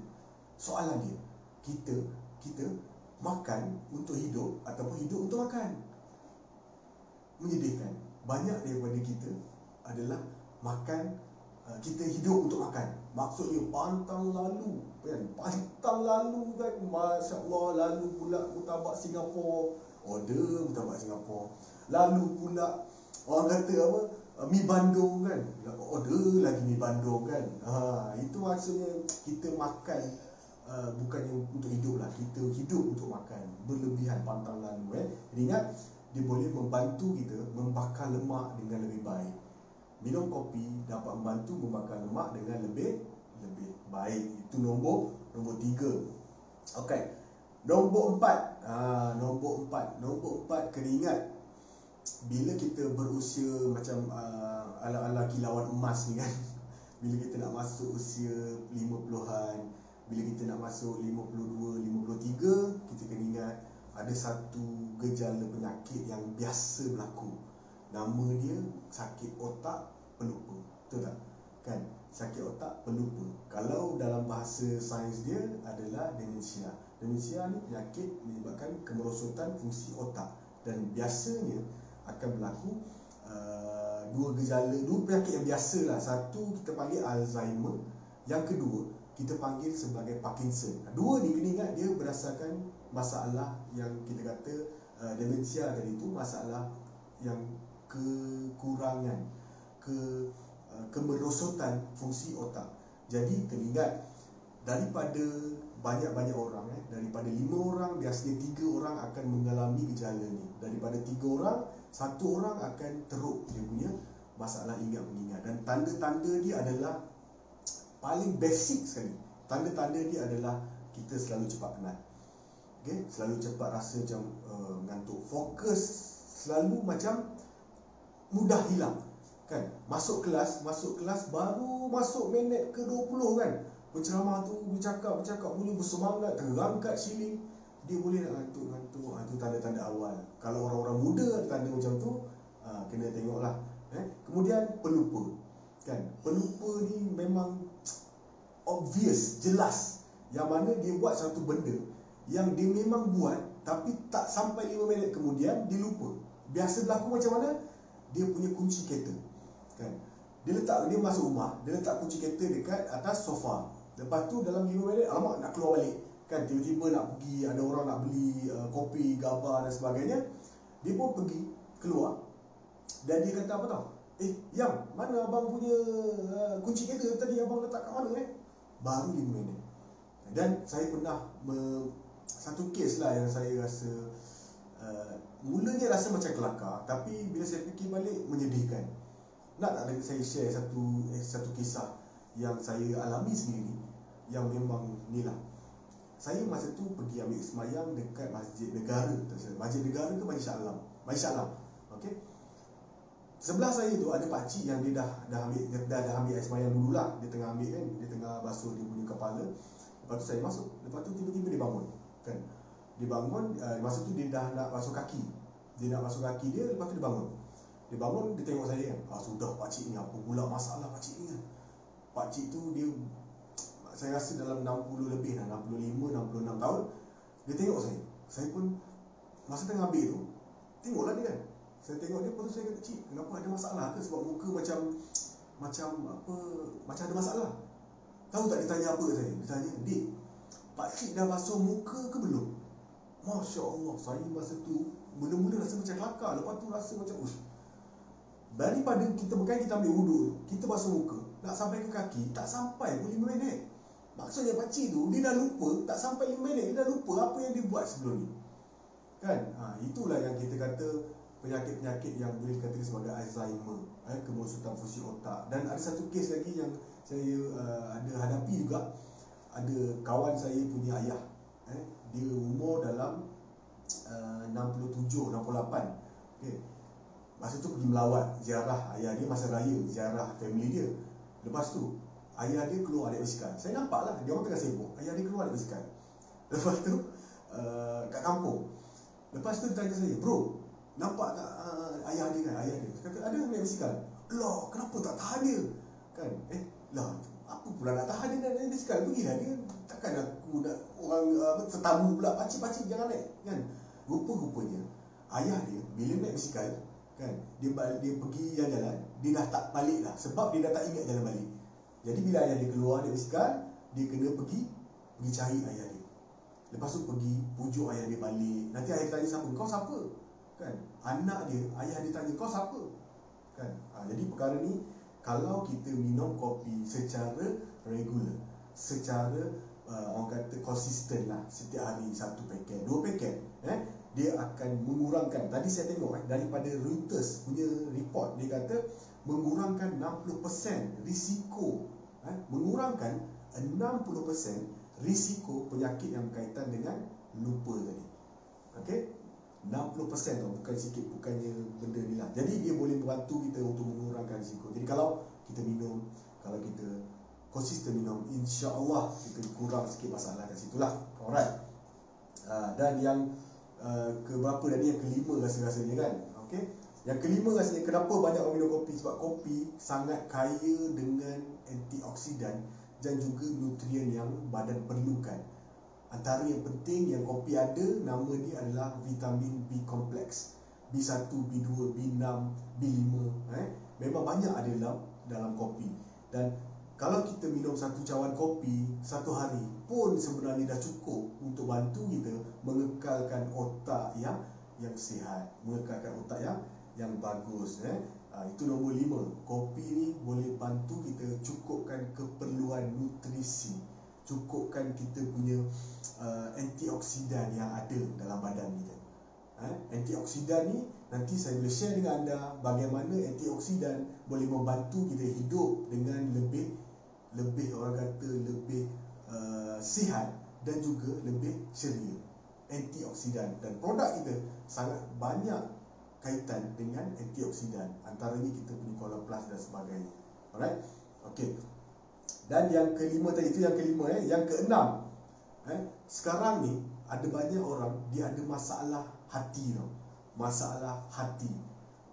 [SPEAKER 1] Soalan dia, kita makan untuk hidup ataupun hidup untuk makan. Menyedihkan, banyak daripada kita adalah makan, kita hidup untuk makan. Maksudnya pantang lalu kan, Masya Allah. Lalu pula murtabak Singapura, order murtabak Singapura. Lalu pula orang kata apa, mi Bandung kan, order lagi mi Bandung kan. Itu maksudnya kita makan bukannya untuk hidup lah, kita hidup untuk makan. Berlebihan, pantang lalu Jadi ingat, dia boleh membantu kita membakar lemak dengan lebih baik. Minum kopi dapat membantu membakar lemak dengan lebih baik. Itu nombor 3. Okey. Nombor 4. Nombor 4 kena ingat, bila kita berusia macam ala-ala kilauan emas ni kan, bila kita nak masuk usia 50-an, bila kita nak masuk 52, 53, kita kena ingat ada satu gejala penyakit yang biasa berlaku. Nama dia sakit otak pelupa. Betul tak? Kan? Sakit otak pelupa. Kalau dalam bahasa sains dia adalah demensia. Demensia ni penyakit menyebabkan kemerosotan fungsi otak, dan biasanya akan berlaku dua penyakit yang biasa lah. Satu kita panggil Alzheimer, yang kedua kita panggil sebagai Parkinson. Dua ni kena ingat, dia berdasarkan masalah yang kita kata demensia tadi tu, masalah yang kekurangan kemerosotan fungsi otak. Jadi kena ingat, daripada banyak-banyak orang daripada 5 orang, biasanya 3 orang akan mengalami gejala ni. Daripada 3 orang, 1 orang akan teruk dia punya masalah ingat mengingat. Dan tanda-tanda dia adalah paling basic sekali. Tanda-tanda dia adalah kita selalu cepat penat. Okay? Selalu cepat rasa macam ngantuk. Fokus selalu macam mudah hilang kan. Masuk kelas baru masuk minit ke 20 kan, penceramah tu bercakap punya bersemangat, terangkat siling, dia boleh nak ngantuk. Itu tanda-tanda awal. Kalau orang-orang muda ada tanda macam tu, kena tengoklah. Kemudian pelupa kan. Pelupa ni memang obvious, jelas, yang mana dia buat satu benda yang dia memang buat, tapi tak sampai 5 minit kemudian dia lupa. Biasa berlaku macam mana? Dia punya kunci kereta kan, dia masuk rumah, dia letak kunci kereta dekat atas sofa. Lepas tu dalam 5 minit, alamak nak keluar balik kan, tiba-tiba nak pergi, ada orang nak beli kopi, gabar dan sebagainya. Dia pun pergi keluar, dan dia kata apa tau, Yang mana abang punya kunci kereta tadi abang letak kat mana Baru 5 minit. Dan saya pernah satu kes lah yang saya rasa mulanya rasa macam kelakar, tapi bila saya fikir balik menyedihkan. Nak tak saya share satu kisah yang saya alami sendiri, yang memang ni lah. Saya masa tu pergi ambil semayang dekat Masjid Negara. Masjid Negara ke Masjid Shah Alam? Masjid Shah Alam. Okay. Sebelah saya tu ada pakcik yang dia dah ambil air semayang dululah. Dia tengah ambil kan, dia tengah basuh dia punya kepala. Lepas tu saya masuk. Lepas tu tiba-tiba dia bangun kan. Dia bangun, masa tu dia dah nak basuh kaki. Dia nak basuh kaki dia, lepas tu dia bangun. Dia bangun, dia tengok saya kan. Sudah pakcik ni, apa pula masalah pakcik ni kan. Pakcik tu dia, saya rasa dalam 60 lebih dah, 65, 66 tahun. Dia tengok saya. Saya pun masa tengah ambil tu, tengoklah dia kan. Saya tengok dia, lepas tu saya kata, cik, kenapa ada masalah ke? Sebab muka macam ada masalah. Tahu tak dia tanya apa ke saya? Dia tanya, Dik, pakcik dah basuh muka ke belum? Masya Allah, saya masa tu mula-mula rasa macam kelakar. Lepas tu rasa macam daripada kita ambil wuduk, kita basuh muka, nak sampai ke kaki, tak sampai pun 5 minit. Maksudnya pakcik tu, dia dah lupa, tak sampai 5 minit, dia dah lupa apa yang dia buat sebelum ni. Kan? Itulah yang kita kata penyakit-penyakit yang boleh dikatakan sebagai Alzheimer, kemerosotan fungsi otak. Dan ada satu kes lagi yang saya ada hadapi juga. Ada kawan saya punya ayah, dia umur dalam 67, 68. Okay. Masa tu pergi melawat, ziarah ayah dia masa raya, ziarah family dia. Lepas tu ayah dia keluar naik basikal. Saya nampak lah, dia orang tengah sibuk, ayah dia keluar naik basikal. Lepas tu kat kampung. Lepas tu dia tanya saya, bro, nampak tak ayah dia kan? Ayah dia kata, ada naik basikal. Lah, kenapa tak tahan dia? Kan? Lah, apa pula nak tahan dia naik basikal? Pergilah dia. Takkan aku nak orang tetamu pula, pakcik-pakcik jangan naik. Kan? Rupa-rupanya ayah dia bila naik basikal, kan, dia pergi jalan-jalan, dia dah tak balik lah. Sebab dia dah tak ingat jalan balik. Jadi bila ayah dia keluar naik basikal, dia kena pergi cari ayah dia. Lepas tu pergi pujuk ayah dia balik. Nanti ayah dia tanya siapa? Kau siapa? Kan? Anak dia, ayah dia tanya, kau siapa? Kan? Jadi perkara ni, kalau kita minum kopi secara regular, secara orang kata konsisten lah, setiap hari 1 paket, 2 paket, dia akan mengurangkan. Tadi saya tengok daripada Reuters punya report, dia kata mengurangkan 60% risiko, mengurangkan 60% risiko penyakit yang berkaitan dengan lupa tadi. Okey, 60% tu bukan sikit, bukannya benda ni lah. Jadi dia boleh membantu kita untuk mengurangkan risiko. Jadi kalau kita minum, kalau kita konsisten minum, insya-Allah kita kurang sikit masalah kat situlah. Alright. Dan yang keberapa tadi, yang kelima rasa-rasanya kan. Okey. Yang kelima rasanya, kenapa banyak orang minum kopi? Sebab kopi sangat kaya dengan antioksidan dan juga nutrien yang badan perlukan. Antara yang penting yang kopi ada, nama dia adalah vitamin B kompleks, B1, B2, B6, B5. Memang banyak ada dalam kopi. Dan kalau kita minum 1 cawan kopi 1 hari pun sebenarnya dah cukup untuk bantu kita mengekalkan otak yang sihat, mengekalkan otak yang bagus. Itu nombor 5. Kopi ni boleh bantu kita cukupkan keperluan nutrisi, cukupkan kita punya antioksidan yang ada dalam badan kita. Antioksidan ni nanti saya boleh share dengan anda bagaimana antioksidan boleh membantu kita hidup dengan lebih orang kata lebih sihat dan juga lebih ceria. Antioksidan dan produk kita sangat banyak kaitan dengan antioksidan. Antaranya kita punya Cola Plus dan sebagainya. Alright? Okey. Dan yang kelima tadi, itu yang kelima. Yang keenam, sekarang ni ada banyak orang dia ada masalah hati tau. Masalah hati.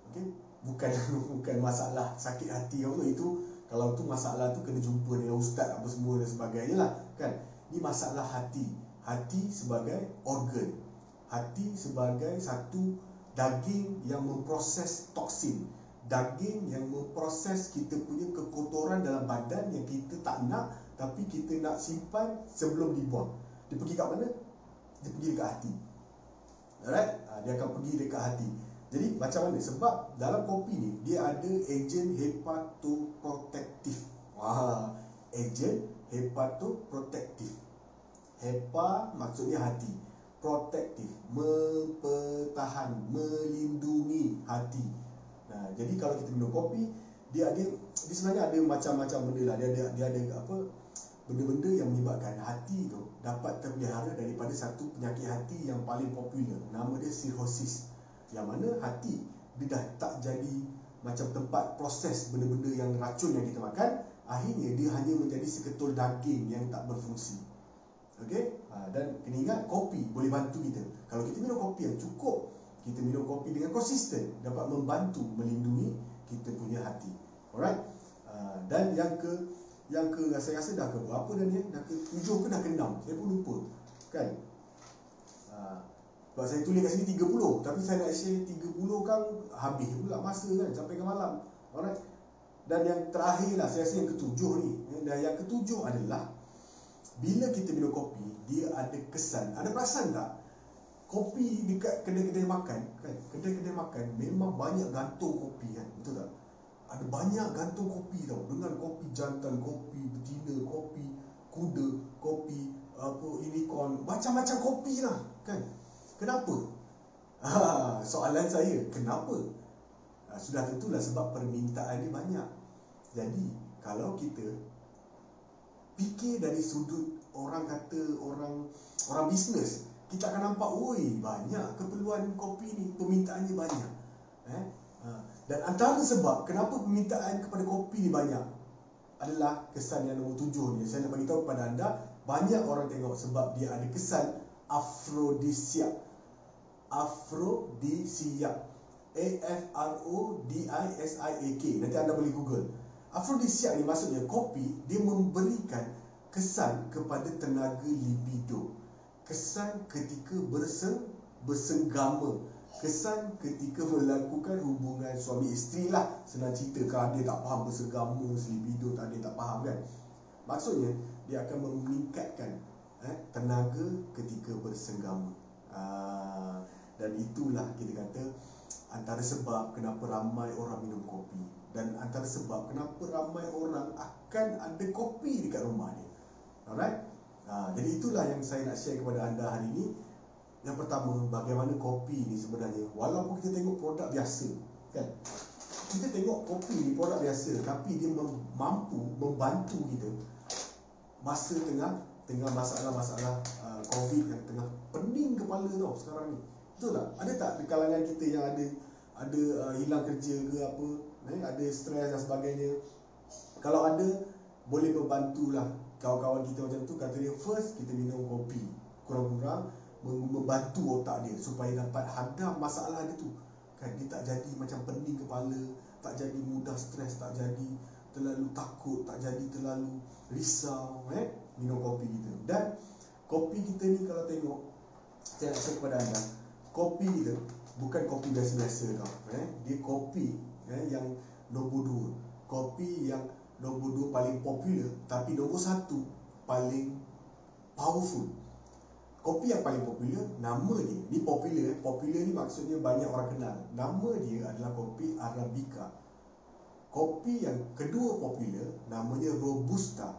[SPEAKER 1] Okey? Bukan masalah sakit hati apa itu. Kalau tu masalah tu kena jumpa dengan ustaz apa semua dan sebagainya lah, kan. Ni masalah hati. Hati sebagai organ. Hati sebagai satu daging yang memproses toksin, daging yang memproses kita punya kekotoran dalam badan yang kita tak nak, tapi kita nak simpan sebelum dibuang. Dia pergi kat mana? Dia pergi dekat hati. Alright? Dia akan pergi dekat hati. Jadi macam mana? Sebab dalam kopi ni dia ada ejen hepatoprotektif. Wah, ejen hepatoprotektif. Hepa maksudnya hati, protektif, mempertahan, melindungi hati. Nah, jadi kalau kita minum kopi, dia sebenarnya ada macam-macam benda lah. Dia ada apa? Benda-benda yang menyebabkan hati tu dapat terpelihara daripada satu penyakit hati yang paling popular. Nama dia cirrhosis. Yang mana hati dia dah tak jadi macam tempat proses benda-benda yang racun yang kita makan. Akhirnya dia hanya menjadi seketul daging yang tak berfungsi. Okey? Dan kena ingat, kopi boleh bantu kita. Kalau kita minum kopi yang cukup, kita minum kopi dengan konsisten, dapat membantu melindungi kita punya hati. Alright? Dan yang ke saya rasa dah ke berapa dah ni? Dah ke 7 ke dah ke 6? Saya pun lupa. Kan? Sebab saya tulis kat sini 30, tapi saya nak share 30 kan habis pula masa kan, sampai ke malam. Alright? Dan yang terakhir lah, saya rasa yang ketujuh ni. Dan yang ketujuh adalah bila kita minum kopi, dia ada kesan. Ada perasan tak? Kopi dekat kedai-kedai makan kan? Kedai-kedai makan memang banyak gantung kopi kan? Betul tak? Ada banyak gantung kopi tau. Dengan kopi jantan, kopi betina, kopi kuda, kopi unicorn, macam-macam kopi lah kan? Kenapa? Soalan saya, kenapa? Sudah tentulah sebab permintaan ni banyak. Jadi kalau kita fikir dari sudut orang bisnes, kita akan nampak, oi, banyak keperluan kopi ni, permintaannya banyak. Dan antara sebab kenapa permintaan kepada kopi ni banyak adalah kesan yang nombor 7 ni. Saya nak bagi tahu kepada anda, banyak orang tengok sebab dia ada kesan afrodisiak. Afrodisiak. AFRODISIAK. Nanti anda boleh Google. Afrodisiak ni maksudnya kopi dia memberikan kesan kepada tenaga libido, kesan ketika bersenggama, kesan ketika melakukan hubungan suami isteri lah. Senang cerita, kalau dia tak faham bersenggama, libido tak, dia tak faham kan. Maksudnya dia akan meningkatkan tenaga ketika bersenggama. Dan itulah kita kata antara sebab kenapa ramai orang minum kopi, dan antara sebab kenapa ramai orang akan ada kopi dekat rumah dia. Alright? Jadi itulah yang saya nak share kepada anda hari ini. Yang pertama, bagaimana kopi ni sebenarnya, walaupun kita tengok produk biasa kan, kita tengok kopi ni produk biasa, tapi dia mampu membantu kita masa tengah masalah-masalah COVID yang tengah pening kepala tau sekarang ni. Betul tak? Ada tak di kalangan kita yang ada hilang kerja ke apa, ada stres dan sebagainya? Kalau ada, boleh membantulah kawan-kawan kita macam tu. Kata dia, first kita minum kopi, kurang-kurang membantu otak dia supaya dapat hadam masalah dia tu kan. Dia tak jadi macam pening kepala, tak jadi mudah stres, tak jadi terlalu takut, tak jadi terlalu risau. Minum kopi kita. Dan kopi kita ni kalau tengok, saya nak share kepada anda, kopi kita bukan kopi biasa-biasa tau. Dia kopi yang nombor 2. Kopi yang nombor 2 paling popular, tapi nombor 1 paling powerful. Kopi yang paling popular, nama dia, ni popular. Popular ni maksudnya banyak orang kenal. Nama dia adalah kopi Arabica. Kopi yang kedua popular, namanya Robusta.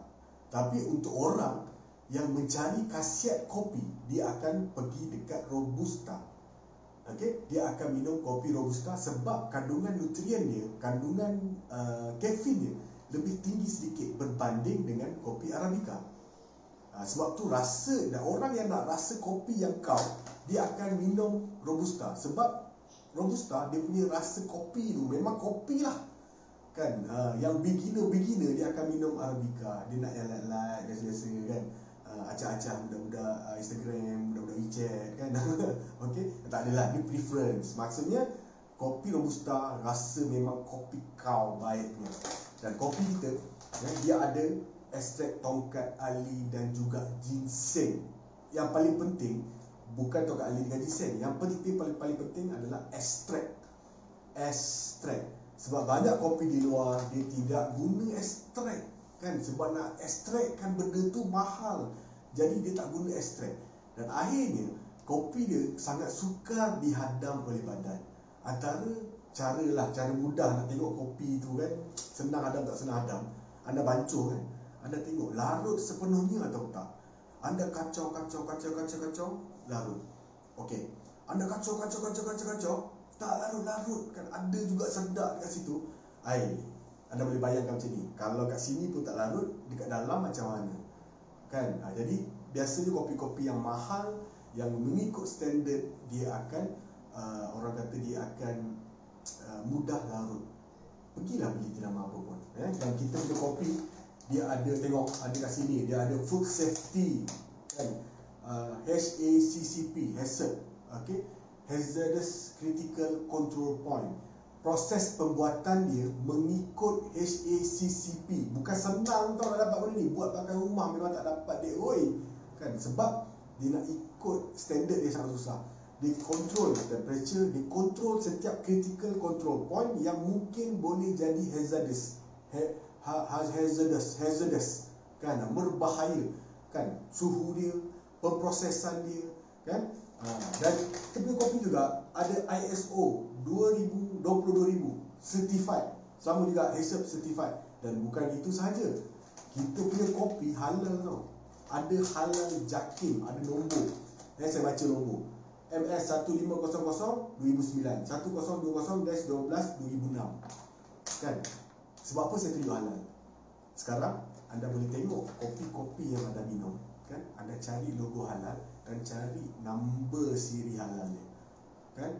[SPEAKER 1] Tapi untuk orang yang mencari khasiat kopi, dia akan pergi dekat Robusta. Okay? Dia akan minum kopi Robusta sebab kandungan nutrien dia, kandungan kafein dia lebih tinggi sedikit berbanding dengan kopi Arabica. Sebab tu rasa, dan orang yang nak rasa kopi yang kau, dia akan minum Robusta. Sebab Robusta dia punya rasa kopi tu memang kopi lah kan. Yang beginner dia akan minum Arabica. Dia nak yang light-light biasa-biasa kan, acah-acah budak-budak Instagram, budak-budak WeChat kan. Okay? Tak adalah, ni preference. Maksudnya kopi Robusta rasa memang kopi kau baiknya. Dan kopi kita dia ada ekstrak tongkat ali dan juga ginseng. Yang paling penting bukan tongkat ali dengan ginseng. Yang paling penting adalah ekstrak. Sebab banyak kopi di luar dia tidak guna ekstrak kan. Sebab nak ekstrakkan benda tu mahal, jadi dia tak guna ekstrak. Dan akhirnya kopi dia sangat sukar dihadam oleh badan. Antara cara mudah nak tengok kopi tu kan, senang hadam tak senang hadam, anda bancuh kan, anda tengok larut sepenuhnya atau tak. Anda kacau, larut. Okey. Anda kacau, tak larut kan, ada juga sedak dekat situ. Anda boleh bayangkan macam ni. Kalau kat sini pun tak larut, dekat dalam macam mana? Kan? Jadi biasanya kopi-kopi yang mahal, yang mengikut standard, dia akan orang kata dia akan mudah larut. Pergilah beli tidak apa pun. Dan kita punya kopi, dia ada, tengok ada kat sini, dia ada food safety kan, HACCP, hazard, okay, hazardous critical control point. Proses pembuatan dia mengikut HACCP. Bukan senang tau nak dapat benda ni. Buat pakai rumah memang tak dapat dek oi. Kan, sebab dia nak ikut standard dia sangat susah. Dia control temperature, dia control setiap critical control point yang mungkin boleh jadi hazardous. Hazardous kan, berbahaya kan, suhu dia, pemprosesan dia kan. Dan kita punya kopi juga ada ISO 22,000 certified, sama juga HACCP certified. Dan bukan itu sahaja, kita punya kopi halal tau. Ada halal JAKIM, ada nombor. Saya baca nombor MS 1500-2009, 1020-12-2006 kan. Sebab apa saya tunjuk halal? Sekarang anda boleh tengok kopi-kopi yang anda minum kan, anda cari logo halal dan cari nombor siri halalnya kan.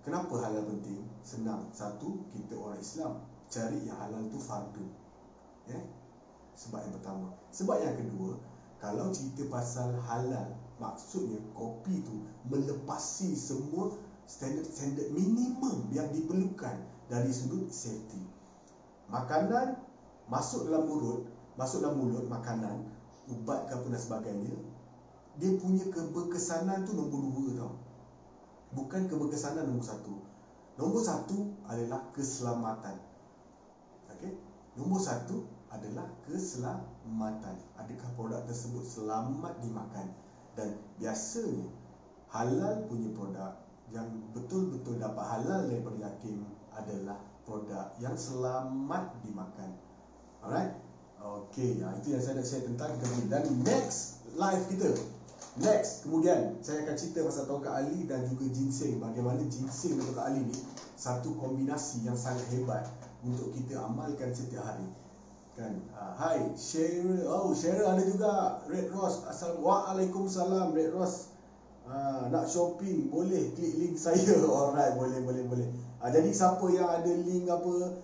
[SPEAKER 1] Kenapa halal penting? Senang. Satu, kita orang Islam, cari yang halal tu fardu, sebab yang pertama. Sebab yang kedua, kalau cerita pasal halal, maksudnya kopi tu melepasi semua standard minimum yang diperlukan dari sudut safety. Makanan masuk dalam mulut makanan, ubat ke apa dan sebagainya, dia punya keberkesanan tu nombor 2 tau. Bukan keberkesanan nombor 1. Nombor 1 adalah keselamatan. Okey? Nombor 1 adalah keselamatan. Adakah produk tersebut selamat dimakan? Dan biasanya halal punya produk yang betul-betul dapat halal daripada JAKIM adalah produk yang selamat dimakan. Alright? Okey, itu yang saya nak share tentang kita. Dan next live kita, kemudian saya akan cerita pasal tongkat Ali dan juga ginseng. Bagaimana ginseng dan tongkat Ali ni satu kombinasi yang sangat hebat untuk kita amalkan setiap hari. Kan? Hai Cheryl. Cheryl ada juga. Red Rose. Waalaikumsalam Red Rose. Nak shopping boleh klik link saya. Alright, boleh. Jadi siapa yang ada link apa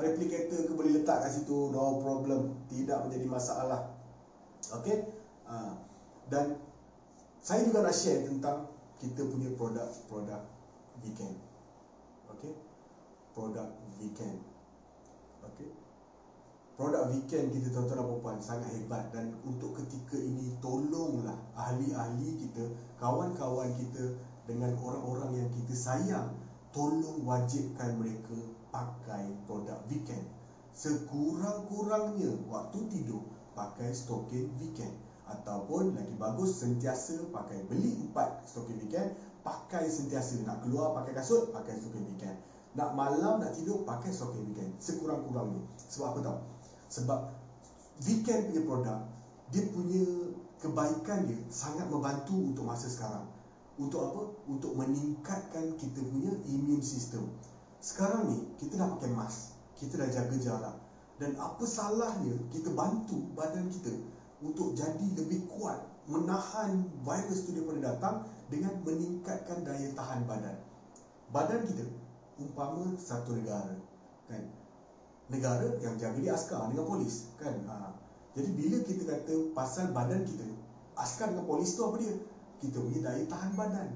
[SPEAKER 1] replicator ke boleh letak kat situ, no problem, tidak menjadi masalah. Okey. Dan saya juga nak share tentang kita punya produk vegan. Okey. Produk vegan. Okey. Produk vegan kita tuan-tuan dan puan-puan sangat hebat. Dan untuk ketika ini, tolonglah ahli-ahli kita, kawan-kawan kita dengan orang-orang yang kita sayang, tolong wajibkan mereka pakai produk vegan. Sekurang-kurangnya waktu tidur pakai stokin vegan, ataupun lagi bagus sentiasa pakai, beli 4 stokin vegan, pakai sentiasa. Nak keluar pakai kasut, pakai stokin vegan. Nak malam nak tidur pakai stokin vegan, sekurang-kurangnya. Sebab apa tahu? Sebab vegan punya produk, dia punya kebaikan dia sangat membantu untuk masa sekarang. Untuk apa? Untuk meningkatkan kita punya immune system. Sekarang ni kita dah pakai mask, kita dah jaga jarak, dan apa salahnya kita bantu badan kita untuk jadi lebih kuat, menahan virus tu daripada datang dengan meningkatkan daya tahan badan. Badan kita umpama satu negara kan, negara yang jaga dia askar dengan polis kan. Jadi bila kita kata pasal badan kita, askar dengan polis tu apa dia? Kita punya daya tahan badan.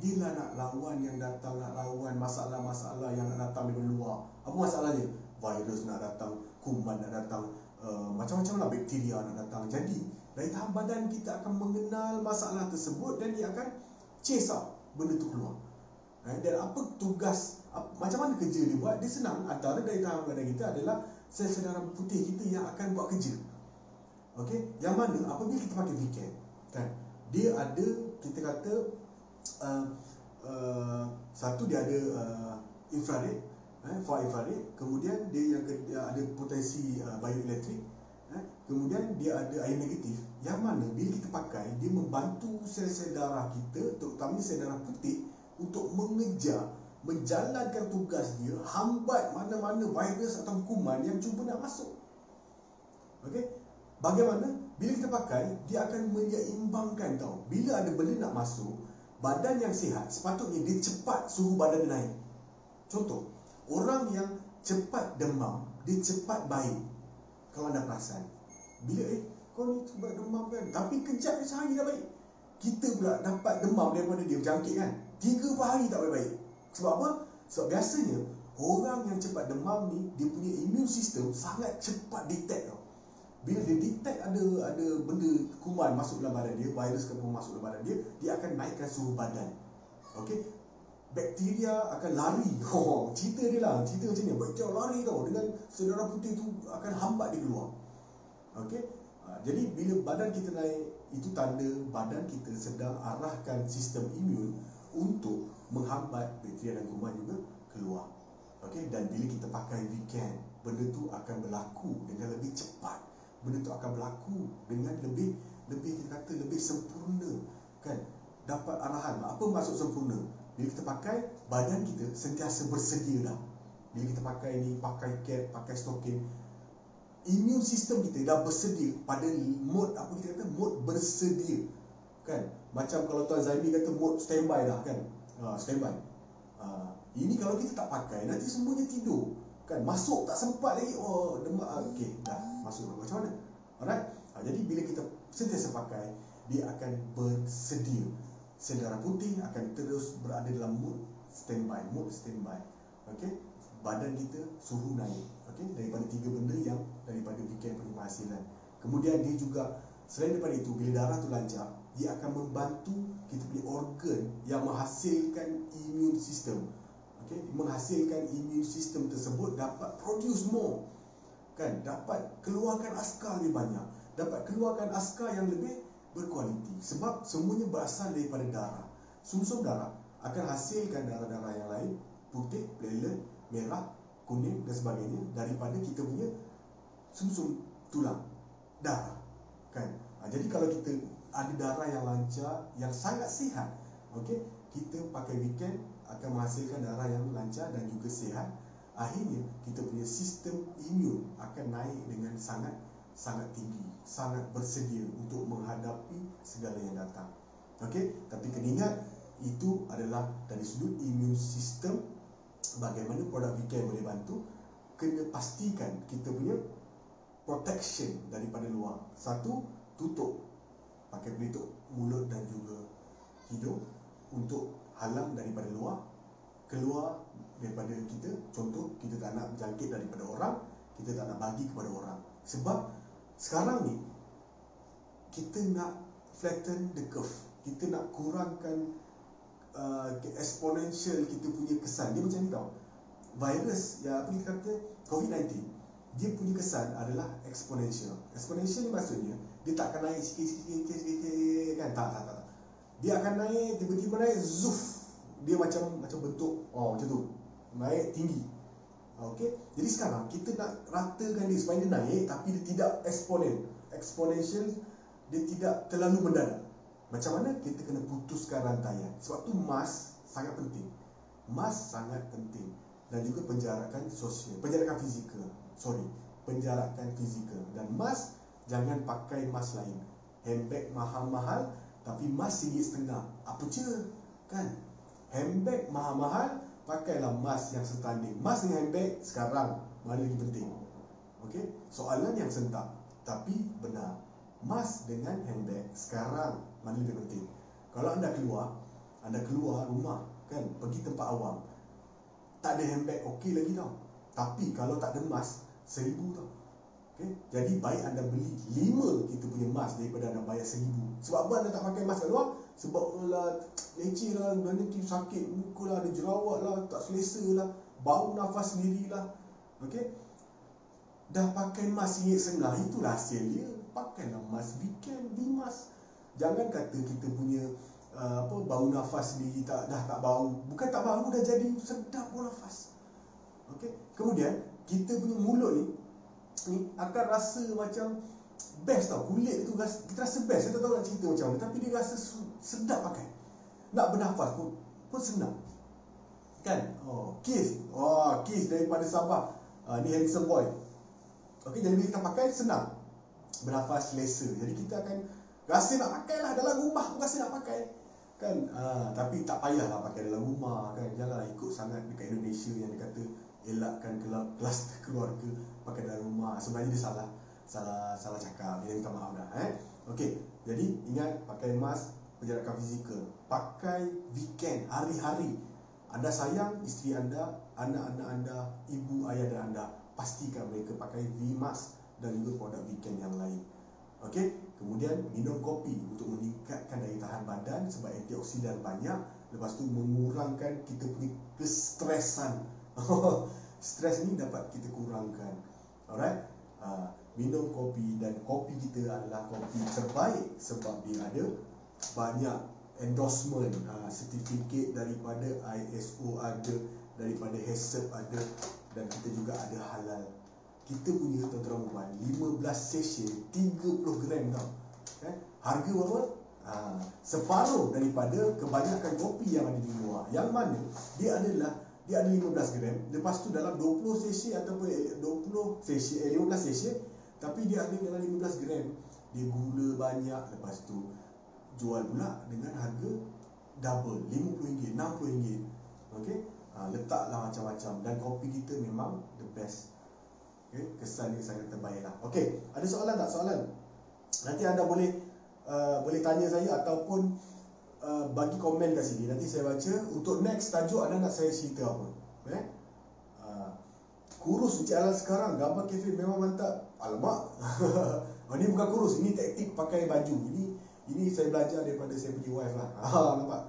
[SPEAKER 1] Dia lah nak lawan yang datang, nak lawan masalah-masalah yang nak datang dari luar. Apa masalahnya? Virus nak datang, kuman nak datang, macam-macam lah, bakteria nak datang. Jadi daya tahan badan kita akan mengenal masalah tersebut dan dia akan chase out benda tu keluar. Dan apa tugas, macam mana kerja dia buat? Dia senang. Antara daya tahan badan kita adalah sel-sel darah putih kita yang akan buat kerja. Okey, yang mana apabila kita pakai vegan kan, dia ada, kita kata satu dia ada infrared, far infrared. Kemudian dia ada potensi bioelektrik, kemudian dia ada ion negatif, yang mana bila kita pakai, dia membantu sel-sel darah kita, terutama sel darah putih, untuk menjalankan tugas dia, hambat mana-mana virus atau kuman yang cuba nak masuk. Okey, bagaimana bila kita pakai, dia akan menyeimbangkan tau. Bila ada benda nak masuk, badan yang sihat sepatutnya dia cepat suhu badan dia naik. Contoh, orang yang cepat demam, dia cepat baik. Kalau anda perasan, bila kau ni cepat demam kan, tapi kejap je sehari dah baik. Kita pula dapat demam daripada dia, berjangkit kan, 3 hari tak baik-baik. Sebab apa? Sebab biasanya orang yang cepat demam ni, dia punya immune system sangat cepat detect tau. Bila dia detect ada benda kuman masuk dalam badan dia, virus ke apa masuk dalam badan dia, dia akan naikkan suhu badan. Okey, bakteria akan lari. Cerita dia lah, cerita macam ni, bakteria lari tau, dengan sel darah putih tu akan hambat dia keluar. Okey, jadi bila badan kita naik, itu tanda badan kita sedang arahkan sistem imun untuk menghambat bakteria dan kuman juga keluar. Okey, dan bila kita pakai weekend, benda tu akan berlaku dengan lebih cepat. Benda tu akan berlaku dengan lebih kita kata lebih sempurna, kan? Dapat arahan. Apa maksud sempurna? Bila kita pakai, badan kita sentiasa bersedia dah. Bila kita pakai ni, pakai cap, pakai stocking, immune system kita dah bersedia pada mode, apa kita kata, mode bersedia, kan? Macam kalau Tuan Zaimi kata mode standby dah, kan? Standby. Ini kalau kita tak pakai, nanti semuanya tidur, kan? Masuk tak sempat lagi, demam, okey, dah masuk. Macam mana? Alright. Jadi bila kita sentiasa pakai, dia akan bersedia. Sel darah putih akan terus berada dalam mode standby. Okey, badan kita suhu naik, okey, daripada 3 benda yang daripada weekend punya penghasilan. Kemudian dia juga, selain daripada itu, bila darah tu lancar, dia akan membantu kita punya organ yang menghasilkan immune system. Okey, menghasilkan immune system tersebut dapat produce more, kan? Dapat keluarkan askar lebih banyak, dapat keluarkan askar yang lebih berkualiti. Sebab semuanya berasal daripada darah. Sumsum darah akan hasilkan darah-darah yang lain, putih, platelet, merah, kuning dan sebagainya, daripada kita punya sumsum tulang darah, kan? Jadi kalau kita ada darah yang lancar, yang sangat sihat, okey, kita pakai weekend akan menghasilkan darah yang lancar dan juga sihat. Akhirnya kita punya sistem imun akan naik dengan sangat tinggi, sangat bersedia untuk menghadapi segala yang datang. Okey, tapi kena ingat, itu adalah dari sudut immune system. Bagaimana produk weekend boleh bantu? Kena pastikan kita punya protection daripada luar. Satu, tutup, pakai pelitup mulut dan juga hidung untuk halang daripada luar, keluar daripada kita. Contoh, kita tak nak berjangkit daripada orang, kita tak nak bagi kepada orang. Sebab sekarang ni kita nak flatten the curve, kita nak kurangkan exponential kita punya kesan. Dia macam ni tau, virus yang apa kita kata COVID-19, dia punya kesan adalah exponential. Exponential ni maksudnya dia tak akan naik sikit kan, tak. Dia akan naik, tiba-tiba naik, zuf, dia macam bentuk macam tu, naik tinggi. Okey, jadi sekarang kita nak ratakan dia supaya dia naik, tapi dia tidak exponential, dia tidak terlalu mendadak. Macam mana? Kita kena putuskan rantaian. Sebab tu mask sangat penting. Mask sangat penting. Dan juga penjarakan sosial, penjarakan fizikal. Dan mask, jangan pakai mask lain. Handbag mahal-mahal, tapi mask RM1.50. Apa je, kan? Handbag mahal-mahal, pakailah mask yang setanding. Mask dengan handbag sekarang mana lebih penting? Okey, soalan yang sentak tapi benar. Mask dengan handbag sekarang mana lebih penting? Kalau anda keluar rumah, kan, pergi tempat awam, tak ada handbag, okey lagi tau. Tapi kalau tak ada mask, 1,000 tau. Okay? Jadi baik anda beli 5 kita punya mask daripada anda bayar 1,000. Sebab apa anda tak pakai mask kat luar? Sebab leceh lah, nanti sakit muka lah, ada jerawat lah, tak selesa lah, bau nafas sendiri lah. Okay? Dah pakai mask RM1.50, itulah hasil dia. Pakailah mask weekend, beli mask. Jangan kata kita punya bau nafas sendiri dah tak bau. Bukan tak bau, dah jadi sedap bau nafas. Okey. Kemudian kita punya mulut ni akan rasa macam best tau. Kulit tu kita rasa best. Saya tak tahu nak cerita macam mana, tapi dia rasa sedap pakai. Nak bernafas pun senang. Kan? Kiss. Kiss daripada Sabah. Ni handsome boy. Okey, jadi bila kita pakai senang. Bernafas selesa. Jadi kita akan rasa nak pakai lah. Dalam rumah pun rasa nak pakai. Kan? Tapi tak payahlah pakai dalam rumah kan. Janganlah ikut sangat dekat Indonesia yang dia kata elakkan kluster keluarga pakai dalam rumah. Sebenarnya dia salah cakap. Dia minta maaf dah. Okey, jadi ingat pakai mask, penjarakan fizikal. Pakai weekend, hari-hari. Anda sayang isteri anda, anak-anak anda, ibu ayah dan anda, pastikan mereka pakai V-mask dan juga produk weekend yang lain. Okey, kemudian minum kopi untuk meningkatkan daya tahan badan sebab antioksidan banyak. Lepas tu mengurangkan kita punya kestresan. Stres ni dapat kita kurangkan. Alright. Minum kopi, dan kopi kita adalah kopi terbaik sebab dia ada banyak endorsement, sertifikat daripada ISO ada, daripada HACCP ada, dan kita juga ada halal. Kita punya tuan-tuan puan 15 sachet 30 gram tau. Harga berapa? Separuh daripada kebanyakan kopi yang ada di luar. Yang mana dia ada 15 gram. Lepas tu dalam 20 sachet ataupun 15 sachet, tapi dia ada dalam 15 gram. Dia gula banyak. Lepas tu jual pula dengan harga double, RM50, RM60. Okey, letaklah macam-macam. Dan kopi kita memang the best. Okey, kesan dia sangat terbaik lah. Okey, ada soalan tak? Nanti anda boleh tanya saya ataupun bagi komen kat sini. Nanti saya baca. Untuk next tajuk anda nak saya cerita apa? Kurus Encik Alan sekarang, gambar kafe memang mantap. Alamak. Ini bukan kurus, ini taktik pakai baju. Ini saya belajar daripada saya punya wife lah. Nampak?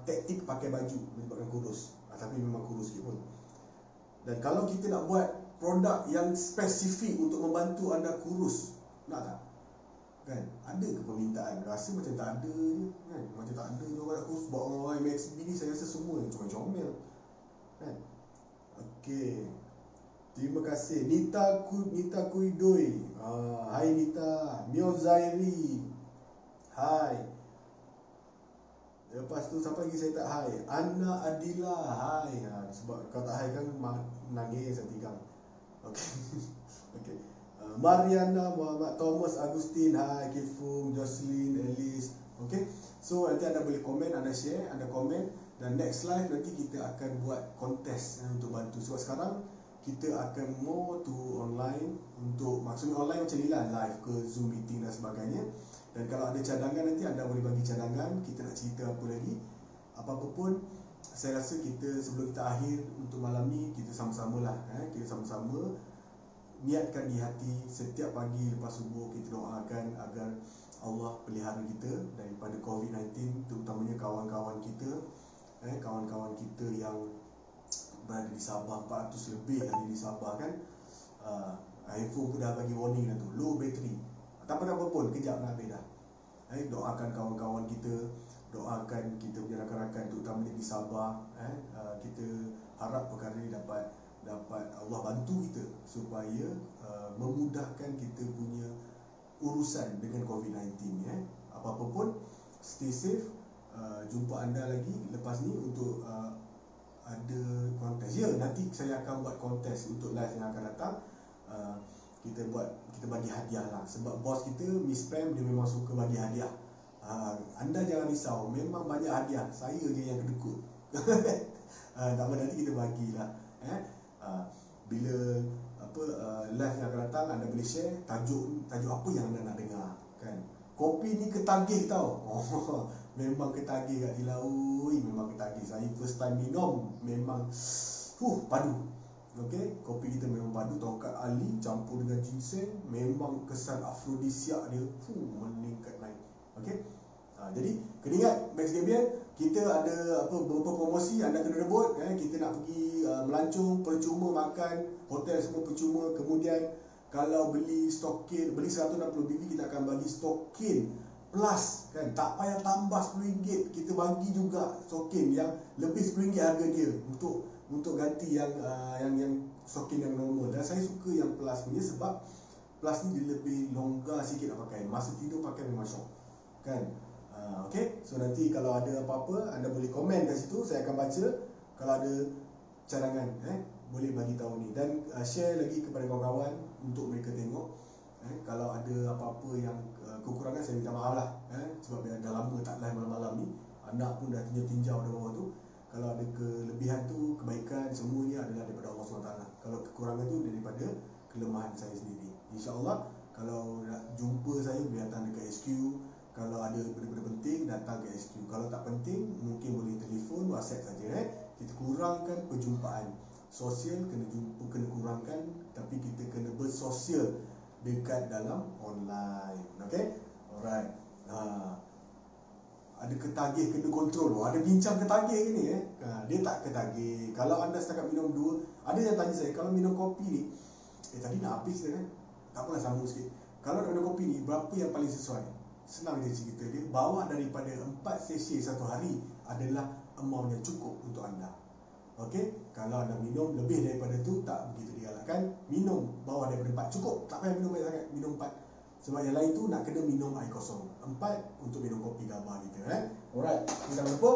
[SPEAKER 1] Taktik pakai baju menyebabkan kurus. Tapi memang kurus sikit pun. Dan kalau kita nak buat produk yang spesifik untuk membantu anda kurus, nak tak? Kan? Ada ke permintaan? Rasa macam tak ada je kan? Macam tak ada je orang nak kurus. Buat orang MXB ni saya rasa semua comel-comel kan? Okey, terima kasih Nita Kuidoi. Hai Nita. Mio Zairi, hai. Lepas tu siapa lagi saya tak hai? Anna Adila, hai. Sebab kau tak hai kan nangis saya tinggal. Okey. Okey. Mariana, Muhammad Thomas, Agustin, hai. Kifung, Jocelyn, Alice. Okey. So nanti anda boleh komen, anda share, anda komen. Dan next live nanti kita akan buat kontes untuk bantu. Sebab sekarang kita akan more to online. Maksudnya online macam ni lah, live ke Zoom meeting dan sebagainya. Dan kalau ada cadangan nanti anda boleh bagi cadangan. Kita nak cerita apa lagi, apa-apa pun. Saya rasa kita sebelum kita akhir untuk malam ni, kita sama-sama lah kita sama-sama niatkan di hati setiap pagi lepas subuh kita doakan agar Allah pelihara kita daripada COVID-19, terutamanya kawan-kawan kita yang berada di Sabah, 400 lebih yang di Sabah kan. Handphone pun dah bagi warning dah tu, low battery. Tak apa-apa pun, kejap nak habis dah. Doakan kawan-kawan kita, doakan kita punya rakan-rakan terutamanya di Sabah. Kita harap perkara ini dapat Allah bantu kita supaya memudahkan kita punya urusan dengan COVID-19 Apa-apa pun, stay safe. Jumpa anda lagi lepas ni untuk ada kontes. Ya, nanti saya akan buat kontes untuk live yang akan datang. Kita bagi hadiah lah. Sebab bos kita Miss Pam, dia memang suka bagi hadiah. Anda jangan risau, memang banyak hadiah. Saya je yang kedekut. Tak apa, nanti kita bagilah. Bila live yang akan datang, anda boleh share tajuk apa yang anda nak dengar kan. Kopi ni ketagih tau. Memang ketagih kat Tilaui, memang ketagih. Saya first time minum, memang padu. Okey, kopi kita memang padu. Tongkat Ali campur dengan ginseng, memang kesan afrodisiak dia meningkat naik. Okey. Jadi kena ingat Max Gabian, kita ada beberapa promosi anda kena rebut. Kita nak pergi melancong percuma, makan hotel semua percuma. Kemudian kalau beli stokin, beli 160 BV, kita akan bagi stokin plus kan, tak payah tambah RM10, kita bagi juga token yang lebih RM10 harga dia untuk ganti yang token yang normal. Dan saya suka yang plus punya sebab plus ni dia lebih longgar sikit nak pakai. Masa tidur pakai memang syok kan. Okay, so nanti kalau ada apa-apa anda boleh komen kat situ, saya akan baca. Kalau ada cadangan boleh bagi tahu ni, dan share lagi kepada kawan-kawan untuk mereka tengok. Kalau ada apa-apa yang kekurangan, saya minta maaf lah, sebab dah lama tak live malam-malam ni. Anak pun dah tinjau dah bawah tu. Kalau ada kelebihan tu, kebaikan, semuanya adalah daripada Allah SWT. Kalau kekurangan tu daripada kelemahan saya sendiri. InsyaAllah kalau nak jumpa saya, boleh datang dekat SQ. Kalau ada benda-benda penting, datang ke SQ. Kalau tak penting, mungkin boleh telefon, WhatsApp saja. Kita kurangkan perjumpaan sosial, kena kurangkan, tapi kita kena bersosial dekat dalam online. Okay, alright. Ada ketagih kena kontrol. Ada bincang ketagih ke ni dia tak ketagih. Kalau anda setakat minum 2, ada yang tanya saya, kalau minum kopi ni, tadi nak habis dah kan, tak apalah, sambung sikit. Kalau nak minum kopi ni, berapa yang paling sesuai? Senang je cerita dia. Bawah daripada 4 sesi satu hari adalah amount yang cukup untuk anda. Okey, kalau anda minum lebih daripada tu, tak begitu digalakkan. Minum bawah daripada 4 cukup, tak payah minum banyak sangat, minum 4. Sebab yang lain tu nak kena minum air kosong. 4 untuk minum kopi gambar kita. Alright, jangan lupa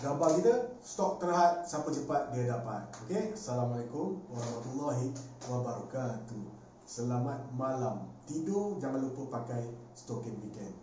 [SPEAKER 1] gambar kita stok terhad, siapa cepat dia dapat. Okey, Assalamualaikum warahmatullahi wabarakatuh. Selamat malam. Tidur jangan lupa pakai stokin weekend.